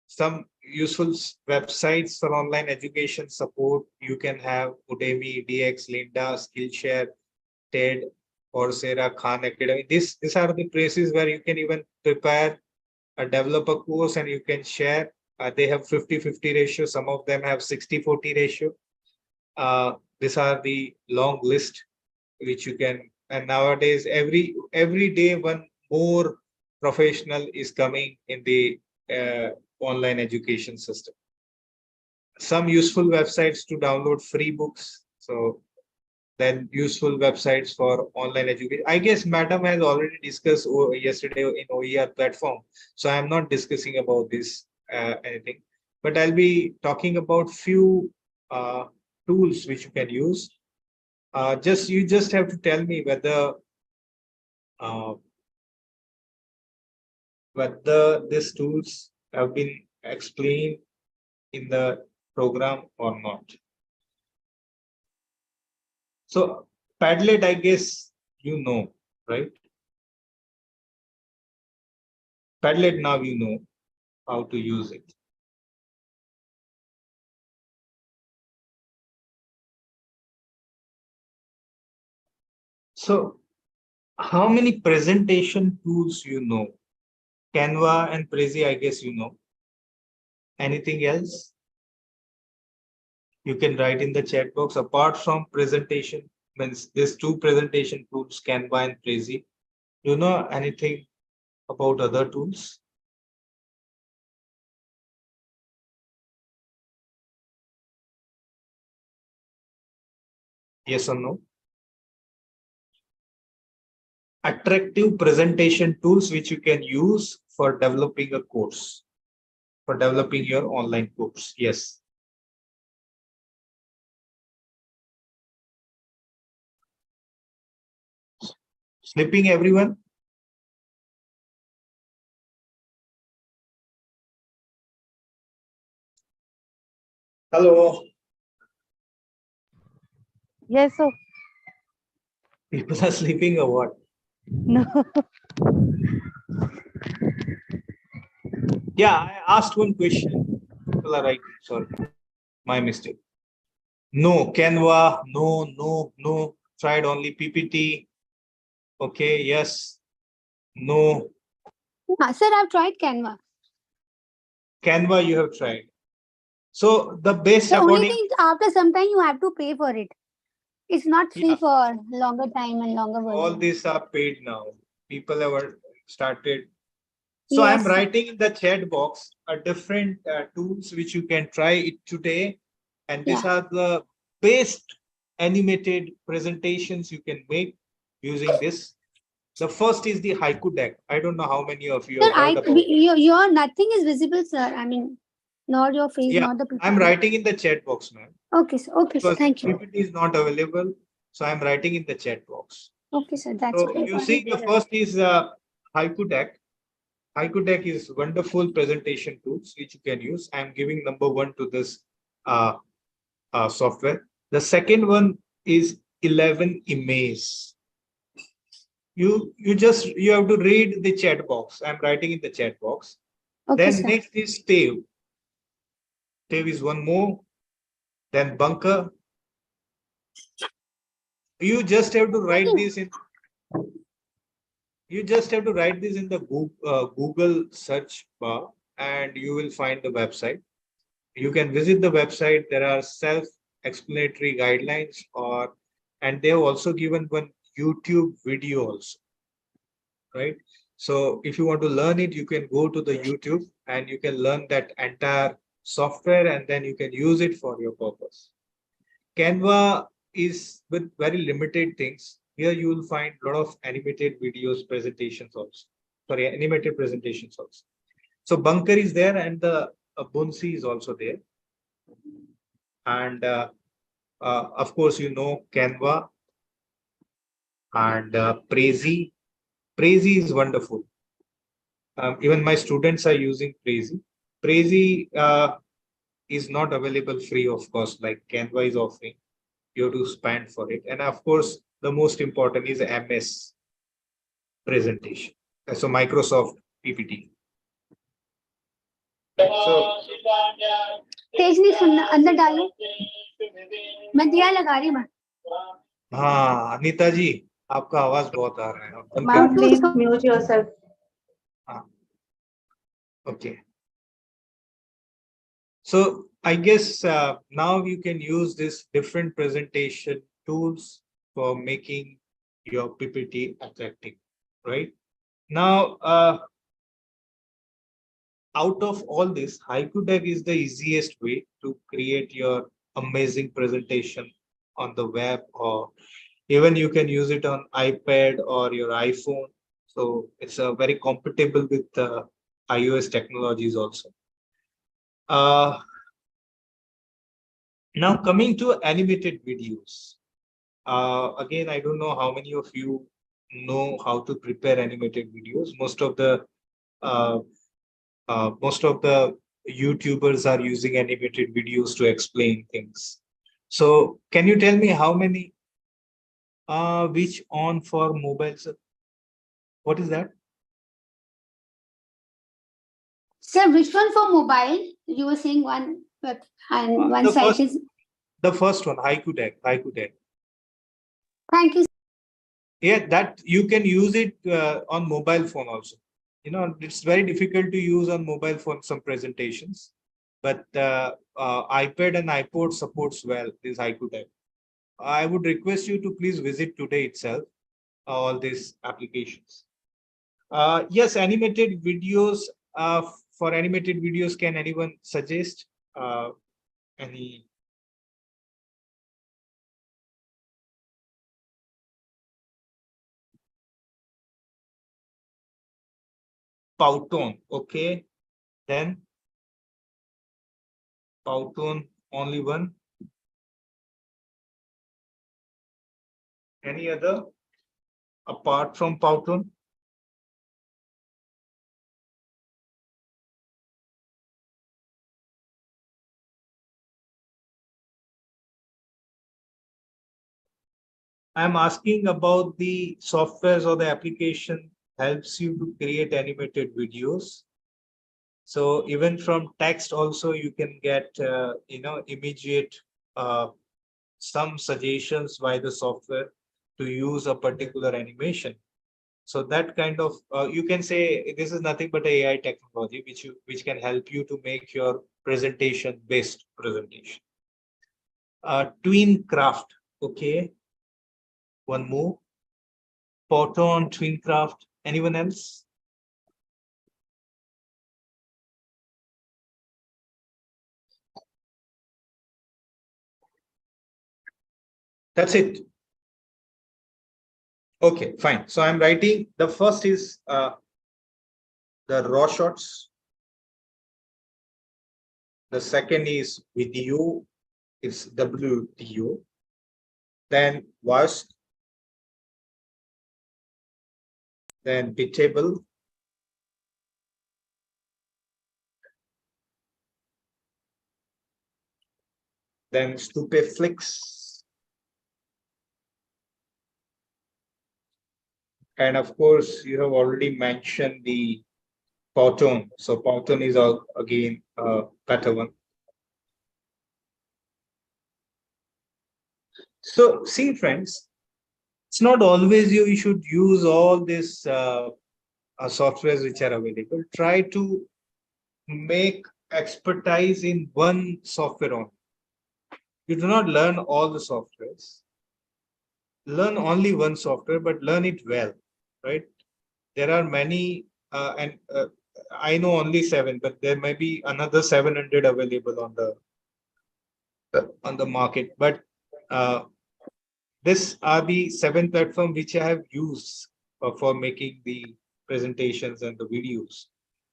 S1: some useful websites for online education support. You can have Udemy, DX, Linda, Skillshare, TED, Coursera, Khan Academy. These are the places where you can even prepare a developer course and you can share. They have 50-50 ratio. Some of them have 60-40 ratio. These are the long list which you can. And nowadays, every day, one more professional is coming in the online education system. some useful websites to download free books. So then useful websites for online education. I guess Madam has already discussed yesterday in OER platform. So I'm not discussing about this anything, but I'll be talking about few tools which you can use. You just have to tell me uh, whether these tools have been explained in the program or not. So Padlet, I guess you know, right? Padlet, now you know how to use it. So how many presentation tools you know? Canva and Prezi, I guess you know. Anything else? You can write in the chat box. Apart from presentation, means there's two presentation tools, Canva and Prezi. You know anything about other tools? Yes or no? Attractive presentation tools which you can use for developing a course, for developing your online course. Yes. Sleeping, everyone? Hello.
S3: Yes, sir.
S1: People are sleeping or what?
S3: No.
S1: Yeah, I asked one question. People are writing. Sorry, my mistake. No, Canva, no. Tried only PPT. Okay, yes, no.
S3: Sir, I've tried Canva.
S1: Canva, you have tried. So the best
S3: The only
S1: according.
S3: thing, after some time, you have to pay for it. It's not free
S1: Yeah,
S3: for longer time and longer
S1: all
S3: version.
S1: these are paid now. People have started. So I'm
S3: Yes, sir.
S1: writing in the chat box a different tools which you can try it today. And these
S3: Yeah.
S1: are the best animated presentations you can make using this. The first is the haiku deck. I don't know how many of you
S3: Sir,
S1: have heard about it.
S3: your nothing is visible, sir. I mean, not your face,
S1: Yeah,
S3: not the people.
S1: I'm writing in the chat box, man.
S3: Okay, sir. Okay, sir.
S1: Because
S3: Thank you.
S1: PPT is not available. So I'm writing in the chat box.
S3: Okay, sir. That's
S1: So
S3: okay.
S1: you see the first is haiku deck. Haiku deck is wonderful presentation tools which you can use. I'm giving number one to this uh, software. The second one is 11 Image. You have to read the chat box. I'm writing in the chat box.
S3: Okay,
S1: Then
S3: sir.
S1: next is Tave. Tave is one more. Then Bunker. You just have to write this in. You just have to write this in the Google search bar, and you will find the website. You can visit the website. There are self-explanatory guidelines, and they have also given one YouTube video also, right? So if you want to learn it, you can go to the YouTube and you can learn that entire software, and then you can use it for your purpose. Canva is with very limited things. Here you will find a lot of animated videos, presentations also. Sorry, animated presentations also. So Bunker is there, and the Bunsi is also there. And of course, you know Canva and Prezi. Prezi is wonderful. Even my students are using Prezi. Prezi is not available free of cost like Canva is offering. You have to spend for it. And of course, the most important is MS presentation. So Microsoft PPT. So
S3: तेज नहीं सुनना अंदर डालो मैं दिया लगा रही हूँ
S1: हाँ अनीता जी आपका आवाज बहुत आ रहा है आप बंद
S4: Ma'am,
S1: करें।
S4: please mute yourself.
S1: हाँ okay. So I guess now you can use this different presentation tools for making your PPT attractive, right? Now, out of all this, Haiku Deck is the easiest way to create your amazing presentation on the web, or even you can use it on iPad or your iPhone. So it's very compatible with iOS technologies also. Now coming to animated videos. Again, I don't know how many of you know how to prepare animated videos. Uh, most of the YouTubers are using animated videos to explain things. So can you tell me how many which on for mobiles? What is that?
S3: Sir, which one for mobile? You were saying one, but and one
S1: The
S3: site
S1: first,
S3: is.
S1: the first one, Haiku Deck, Haiku Deck.
S3: Thank you.
S1: Yeah, that you can use it on mobile phone also. You know, it's very difficult to use on mobile phone some presentations, but iPad and iPod supports well this Haiku Deck. I would request you to please visit today itself all these applications. Yes, animated videos. For animated videos, can anyone suggest any? Powtoon, okay. Then Powtoon, only one. Any other apart from Powtoon? I'm asking about the softwares or the application helps you to create animated videos. So even from text also you can get immediate uh, some suggestions by the software to use a particular animation. So that kind of you can say this is nothing but AI technology which can help you to make your presentation best presentation. Twin craft, okay, one more. Photon, Twincraft, anyone else? That's it. Okay, fine. So I'm writing. The first is the raw shots. The second is video. It's WDO. Then voice. Then bitable. Then stupeflix. And of course, you have already mentioned the Powtoon. So Powtoon is again a better one. So see, friends, it's not always you should use all these softwares which are available. Try to make expertise in one software only. You do not learn all the softwares. Learn only one software, but learn it well, right? There are many, and I know only 7, but there may be another 700 available on the market. But uh, these are the 7 platforms which I have used for making the presentations and the videos.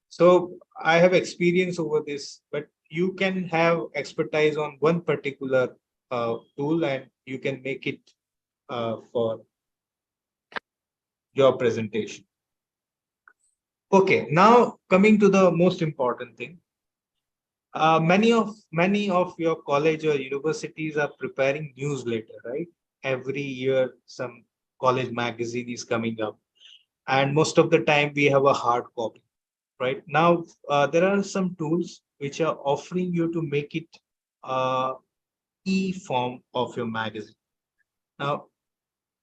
S1: So I have experience over this, but you can have expertise on one particular tool and you can make it for your presentation. Okay, now coming to the most important thing. Many of your college or universities are preparing newsletter, right? Every year, some college magazine is coming up, and most of the time we have a hard copy. Right now, there are some tools which are offering you to make it e-form of your magazine. Now,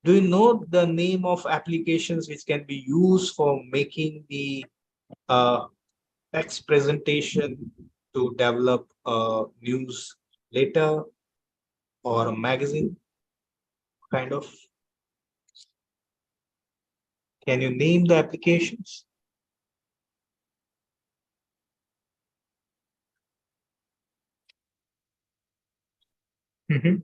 S1: do you know the name of applications which can be used for making the uh, text presentation to develop a newsletter or a magazine kind of? Can you name the applications? Mhm.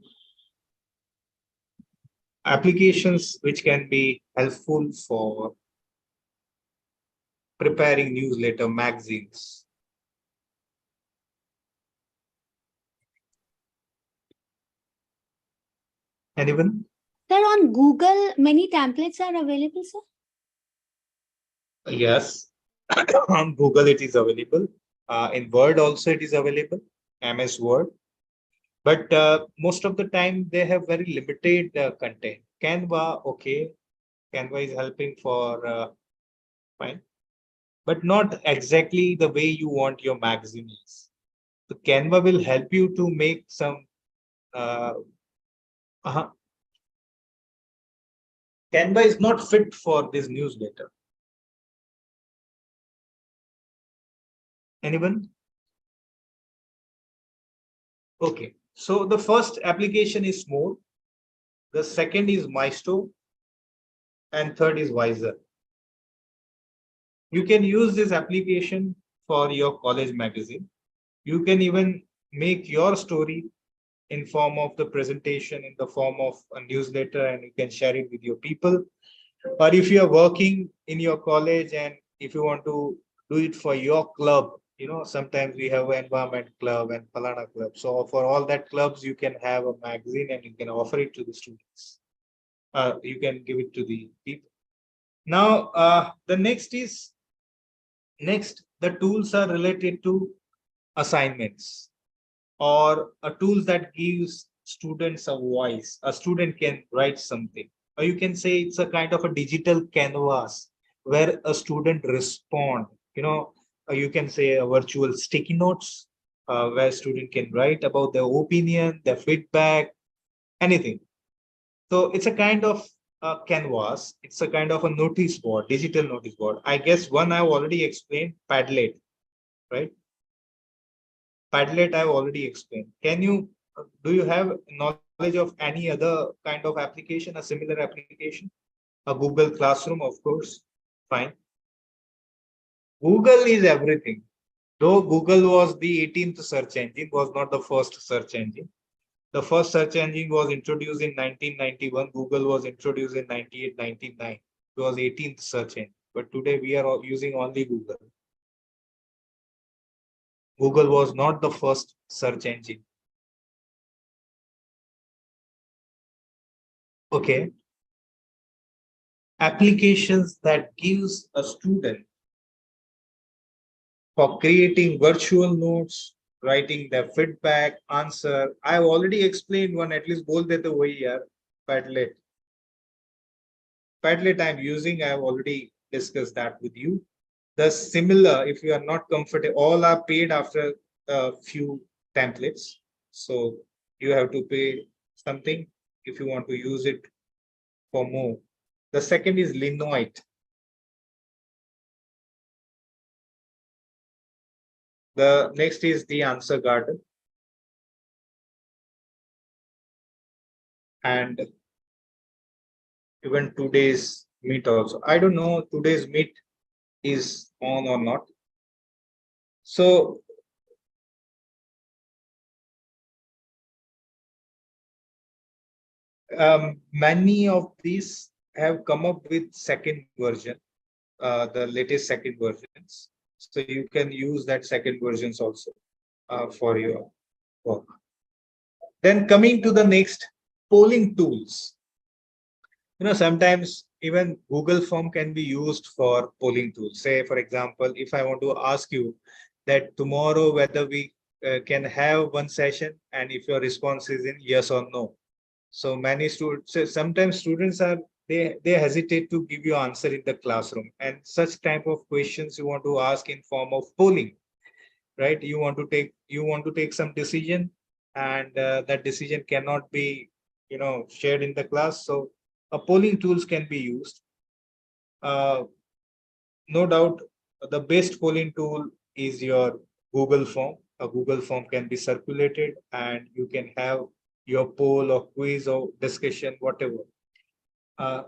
S1: Applications which can be helpful for preparing newsletter magazines. Anyone?
S3: Sir, on Google, many templates are available, sir.
S1: Yes. On Google it is available. In Word also it is available. MS Word. But most of the time they have very limited content. Canva, okay. Canva is helping for fine, but not exactly the way you want your magazine is. So Canva will help you to make some uh, uh Canva is not fit for this newsletter. Anyone? Okay. So the first application is More, the second is Maestro, and third is Wiser. You can use this application for your college magazine. You can even make your story in form of the presentation, in the form of a newsletter, and you can share it with your people. Or if you are working in your college and if you want to do it for your club, sometimes we have an environment club and Palana club. So for all that clubs, you can have a magazine and you can offer it to the students. You can give it to the people. Now, the the tools are related to assignments or a tools that gives students a voice. A student can write something, or you can say it's a kind of a digital canvas where a student respond. You can say a virtual sticky notes where student can write about their opinion, their feedback, anything. So it's a kind of a canvas. It's a kind of a notice board, digital notice board. I guess one I've already explained, Padlet, right? Padlet I've already explained. Do you have knowledge of any other kind of application, a similar application? A Google Classroom, of course. Fine. Google is everything. Though Google was the 18th search engine, was not the first search engine. The first search engine was introduced in 1991. Google was introduced in 98, 99. It was 18th search engine. But today we are using only Google. Google was not the first search engine. Okay. Applications that gives a student for creating virtual notes, writing their feedback, answer. I've already explained one, at least both the way here, Padlet. Padlet I'm using, I've already discussed that with you. The similar, if you are not comfortable, all are paid after a few templates. So you have to pay something if you want to use it for more. The second is Linoite. The next is the Answer Garden. And even today's Meet also. I don't know today's Meet is on or not. So many of these have come up with second version, the latest second versions. So you can use that second versions also for your work. Then coming to the next, polling tools. Sometimes even Google Form can be used for polling tools. Say, for example, if I want to ask you that tomorrow whether we can have one session and if your response is in yes or no. So many students, sometimes students they hesitate to give you answer in the classroom, and such type of questions you want to ask in form of polling, right? You want to take some decision, and that decision cannot be shared in the class. So a polling tools can be used. uh, no doubt the best polling tool is your Google form. A Google form can be circulated and you can have your poll or quiz or discussion, whatever.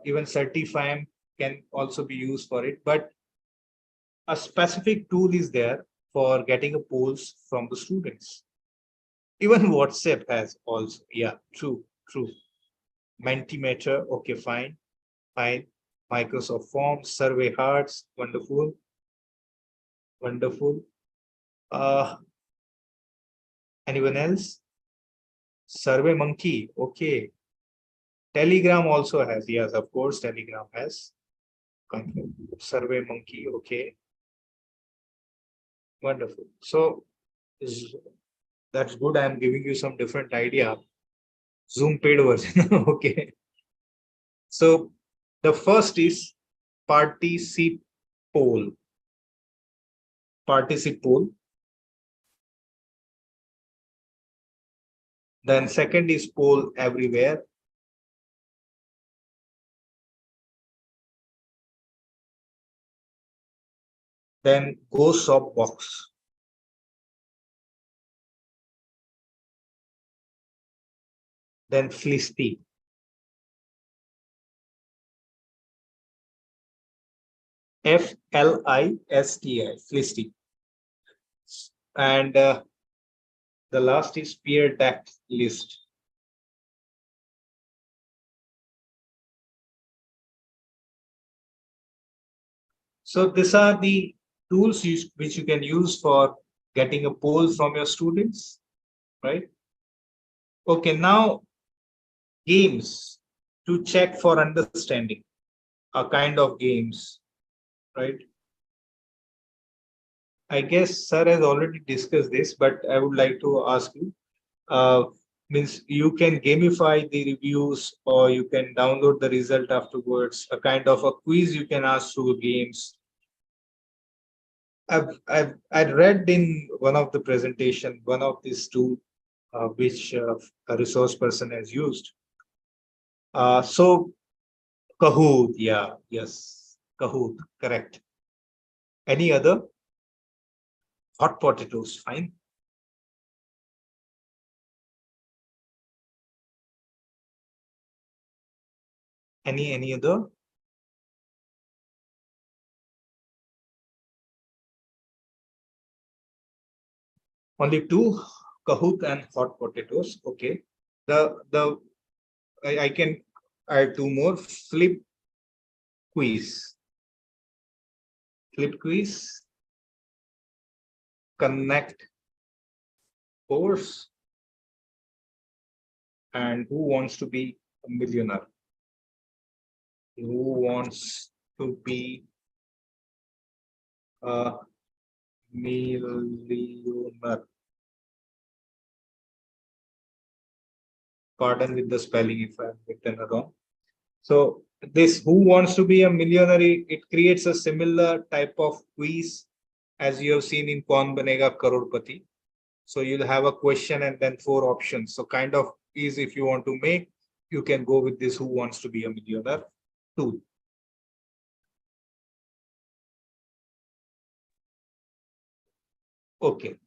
S1: Even Certify can also be used for it, but a specific tool is there for getting a polls from the students. Even WhatsApp has also. Yeah, true. Mentimeter, okay, fine. Microsoft Forms, Survey Hearts, wonderful. Anyone else? Survey Monkey, okay. Telegram also has, yes, of course, Telegram has. Survey Monkey, okay. Wonderful. So that's good. I'm giving you some different idea. Zoom paid version, okay. So the first is participole. Participole. Then second is poll everywhere. Then go shop box. Then Flisty. Flisti. Flisty. And the last is peer deck list. So these are the tools which you can use for getting a poll from your students, right? Okay, now games to check for understanding, a kind of games, right? I guess sir has already discussed this, but I would like to ask you, uh, means you can gamify the reviews or you can download the result afterwards, a kind of a quiz you can ask through games. I read in one of the presentation, one of these two, which a resource person has used. So Kahoot, yeah, yes, Kahoot, correct. Any other? Hot potatoes, fine. Any other? Only two, Kahoot and hot potatoes. Okay. The I can add two more. Quiz. Flip quiz. Connect course. And who wants to be a millionaire? Who wants to be a millionaire? Pardon with the spelling if I've written wrong. So this who wants to be a millionaire, it creates a similar type of quiz as you have seen in Kaun Banega Crorepati. So you'll have a question and then four options. So kind of quiz if you want to make, you can go with this who wants to be a millionaire tool. Okay.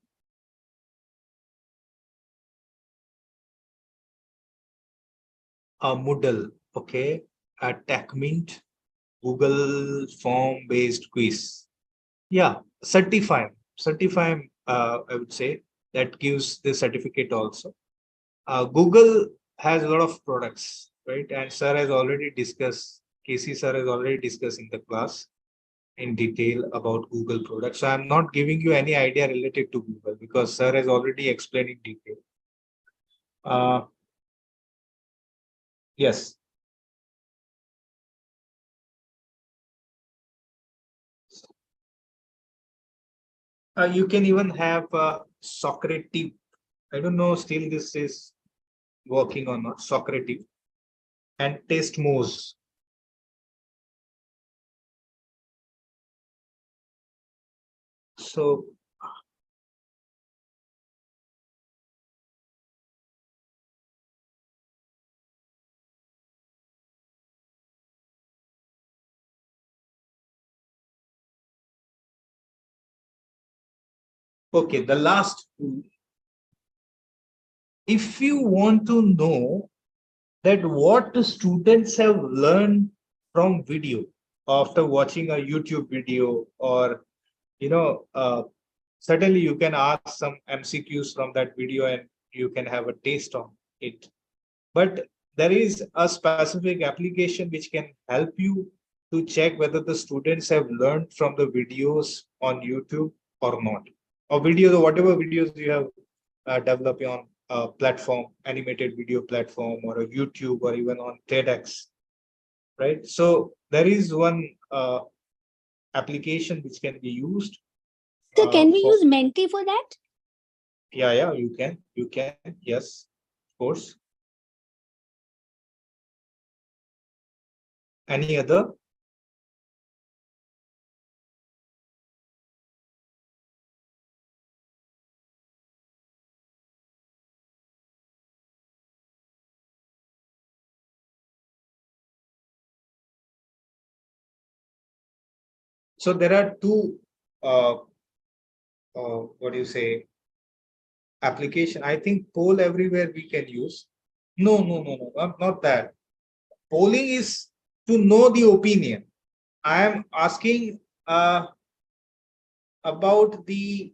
S1: A Moodle, okay. A TechMint, Google form based quiz. Yeah, certify, I would say that gives the certificate also. Google has a lot of products, right? And sir has already discussed, Casey sir has already discussed in the class in detail about Google products. So I'm not giving you any idea related to Google because sir has already explained in detail. Yes. You can even have Socrative. I don't know still this is working or not, Socrative and Taste Moose. So okay, the last two. If you want to know that what the students have learned from video after watching a YouTube video, or certainly you can ask some MCQs from that video and you can have a taste on it. But there is a specific application which can help you to check whether the students have learned from the videos on YouTube or not, or videos, or whatever videos you have developed on a platform, animated video platform, or a YouTube, or even on TEDx, right? So there is one application which can be used.
S3: So can we
S1: for-
S3: use Menti for that?
S1: Yeah, you can, yes, of course. Any other? So there are two, what do you say, application. I think poll everywhere we can use. No, not that. Polling is to know the opinion. I am asking about the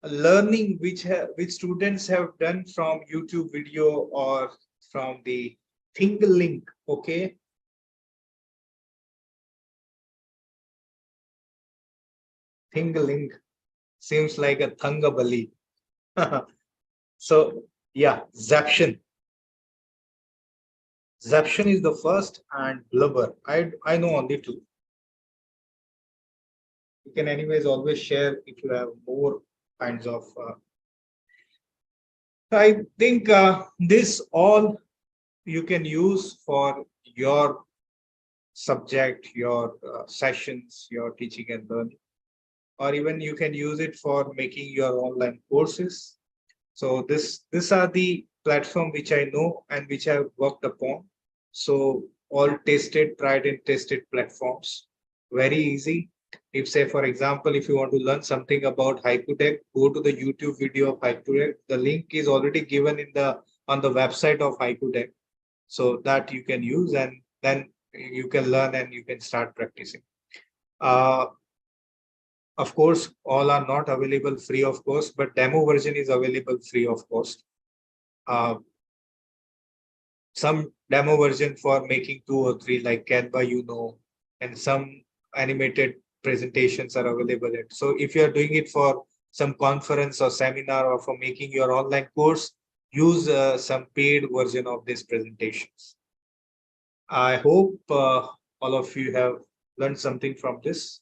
S1: learning which students have done from YouTube video or from the Think link. Okay. Think link seems like a Thangabali. So yeah, Zaption. Zaption is the first, and Blubber. I know only two. You can anyways always share if you have more kinds of. I think this all you can use for your subject, your sessions, your teaching and learning, or even you can use it for making your online courses. So these are the platform which I know and which I've worked upon. So all tested, tried and tested platforms. Very easy. If say, for example, if you want to learn something about HaikuTech, go to the YouTube video of HaikuTech. The link is already given in the on the website of HaikuTech. So that you can use, and then you can learn and you can start practicing. Of course, all are not available free of cost, but demo version is available free of cost. Some demo version for making 2 or 3 like Canva, and some animated presentations are available. So if you are doing it for some conference or seminar or for making your online course, use some paid version of these presentations. I hope all of you have learned something from this.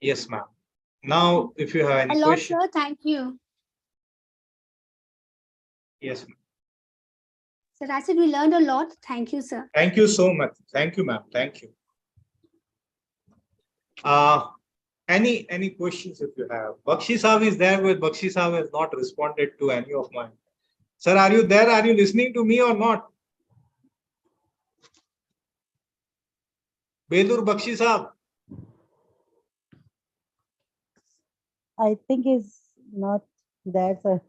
S1: Yes, ma'am. Now, if you have any
S3: A lot,
S1: question.
S3: sir. Thank you.
S1: Yes, ma'am.
S3: Sir, I said we learned a lot. Thank you, sir.
S1: Thank you so much. Thank you, ma'am. Thank you. Any questions if you have? Bakshi Saab is there, but Bakshi Saab has not responded to any of mine. Sir, are you there? Are you listening to me or not? Belur Bakshi Saab.
S4: I think is not there, sir.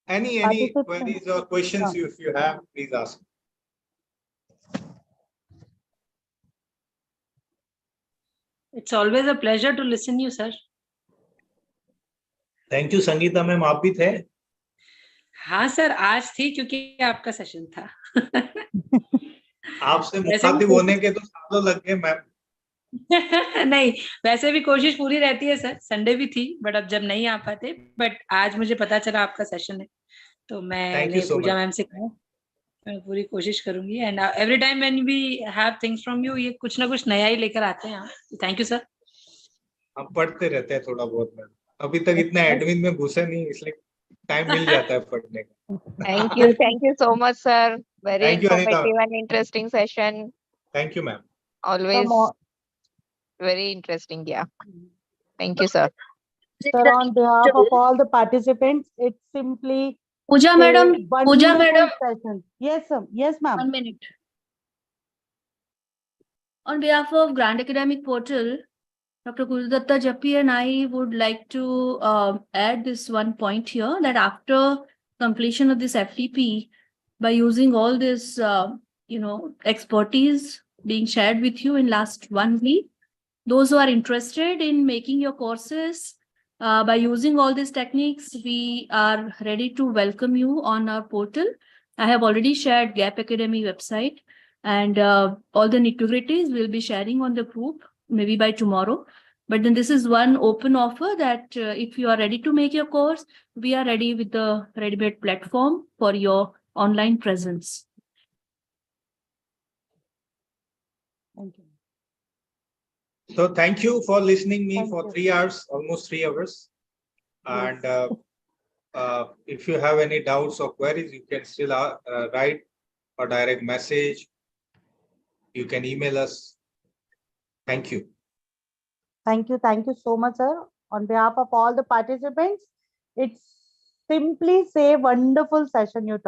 S1: Any
S4: Participant.
S1: queries or questions
S4: No.
S1: if you have, please ask.
S5: It's always a pleasure to listen you, sir.
S1: Thank you, Sangeeta ma'am. आप भी थे?
S5: हाँ sir, आज थी क्योंकि आपका session था.
S1: आपसे मुखातिब होने के तो सालों लग गए मैम.
S5: नहीं, वैसे भी कोशिश पूरी रहती है सर. संडे भी थी, बट अब जब नहीं आ पाते, बट आज मुझे पता चला आपका सेशन है, तो मैंने पूजा मैम से कहा मैं पूरी कोशिश करूंगी. And every time when we have things from you, ये कुछ ना कुछ नया ही लेकर आते हैं आप. Thank you sir.
S1: हम पढ़ते रहते हैं थोड़ा बहुत मैम. अभी तक इतना एडमिन में घुसे नहीं, इसलिए टाइम मिल जाता है पढ़ने का.
S6: Thank you so much, sir. Very
S1: Thank you, Anita.
S6: informative and interesting session.
S1: Thank you, ma'am.
S6: Always very interesting. Yeah. Thank you, sir.
S4: Sir, on behalf of all the participants, it's simply
S2: Pooja madam,
S4: one
S2: Pooja
S4: beautiful
S2: madam.
S4: session. Yes, sir. Yes, ma'am.
S2: 1 minute. On behalf of Grand Academic Portal, Dr. Gurudatta Jappi and I would like to add this one point here, that after completion of this FTP, by using all this, expertise being shared with you in last 1 week. Those who are interested in making your courses by using all these techniques, we are ready to welcome you on our portal. I have already shared Gap Academy website, and all the nitty-gritties we'll be sharing on the group maybe by tomorrow. But then this is one open offer that if you are ready to make your course, we are ready with the ready-made platform for your online presence.
S4: Thank you.
S1: So thank you for listening me
S4: Thank
S1: for
S4: you.
S1: 3 hours, almost 3 hours.
S4: Yes.
S1: And if you have any doubts or queries, you can still write or direct message. You can email us. Thank you.
S4: Thank you. Thank you so much, sir. On behalf of all the participants, it's simply say wonderful session you taught.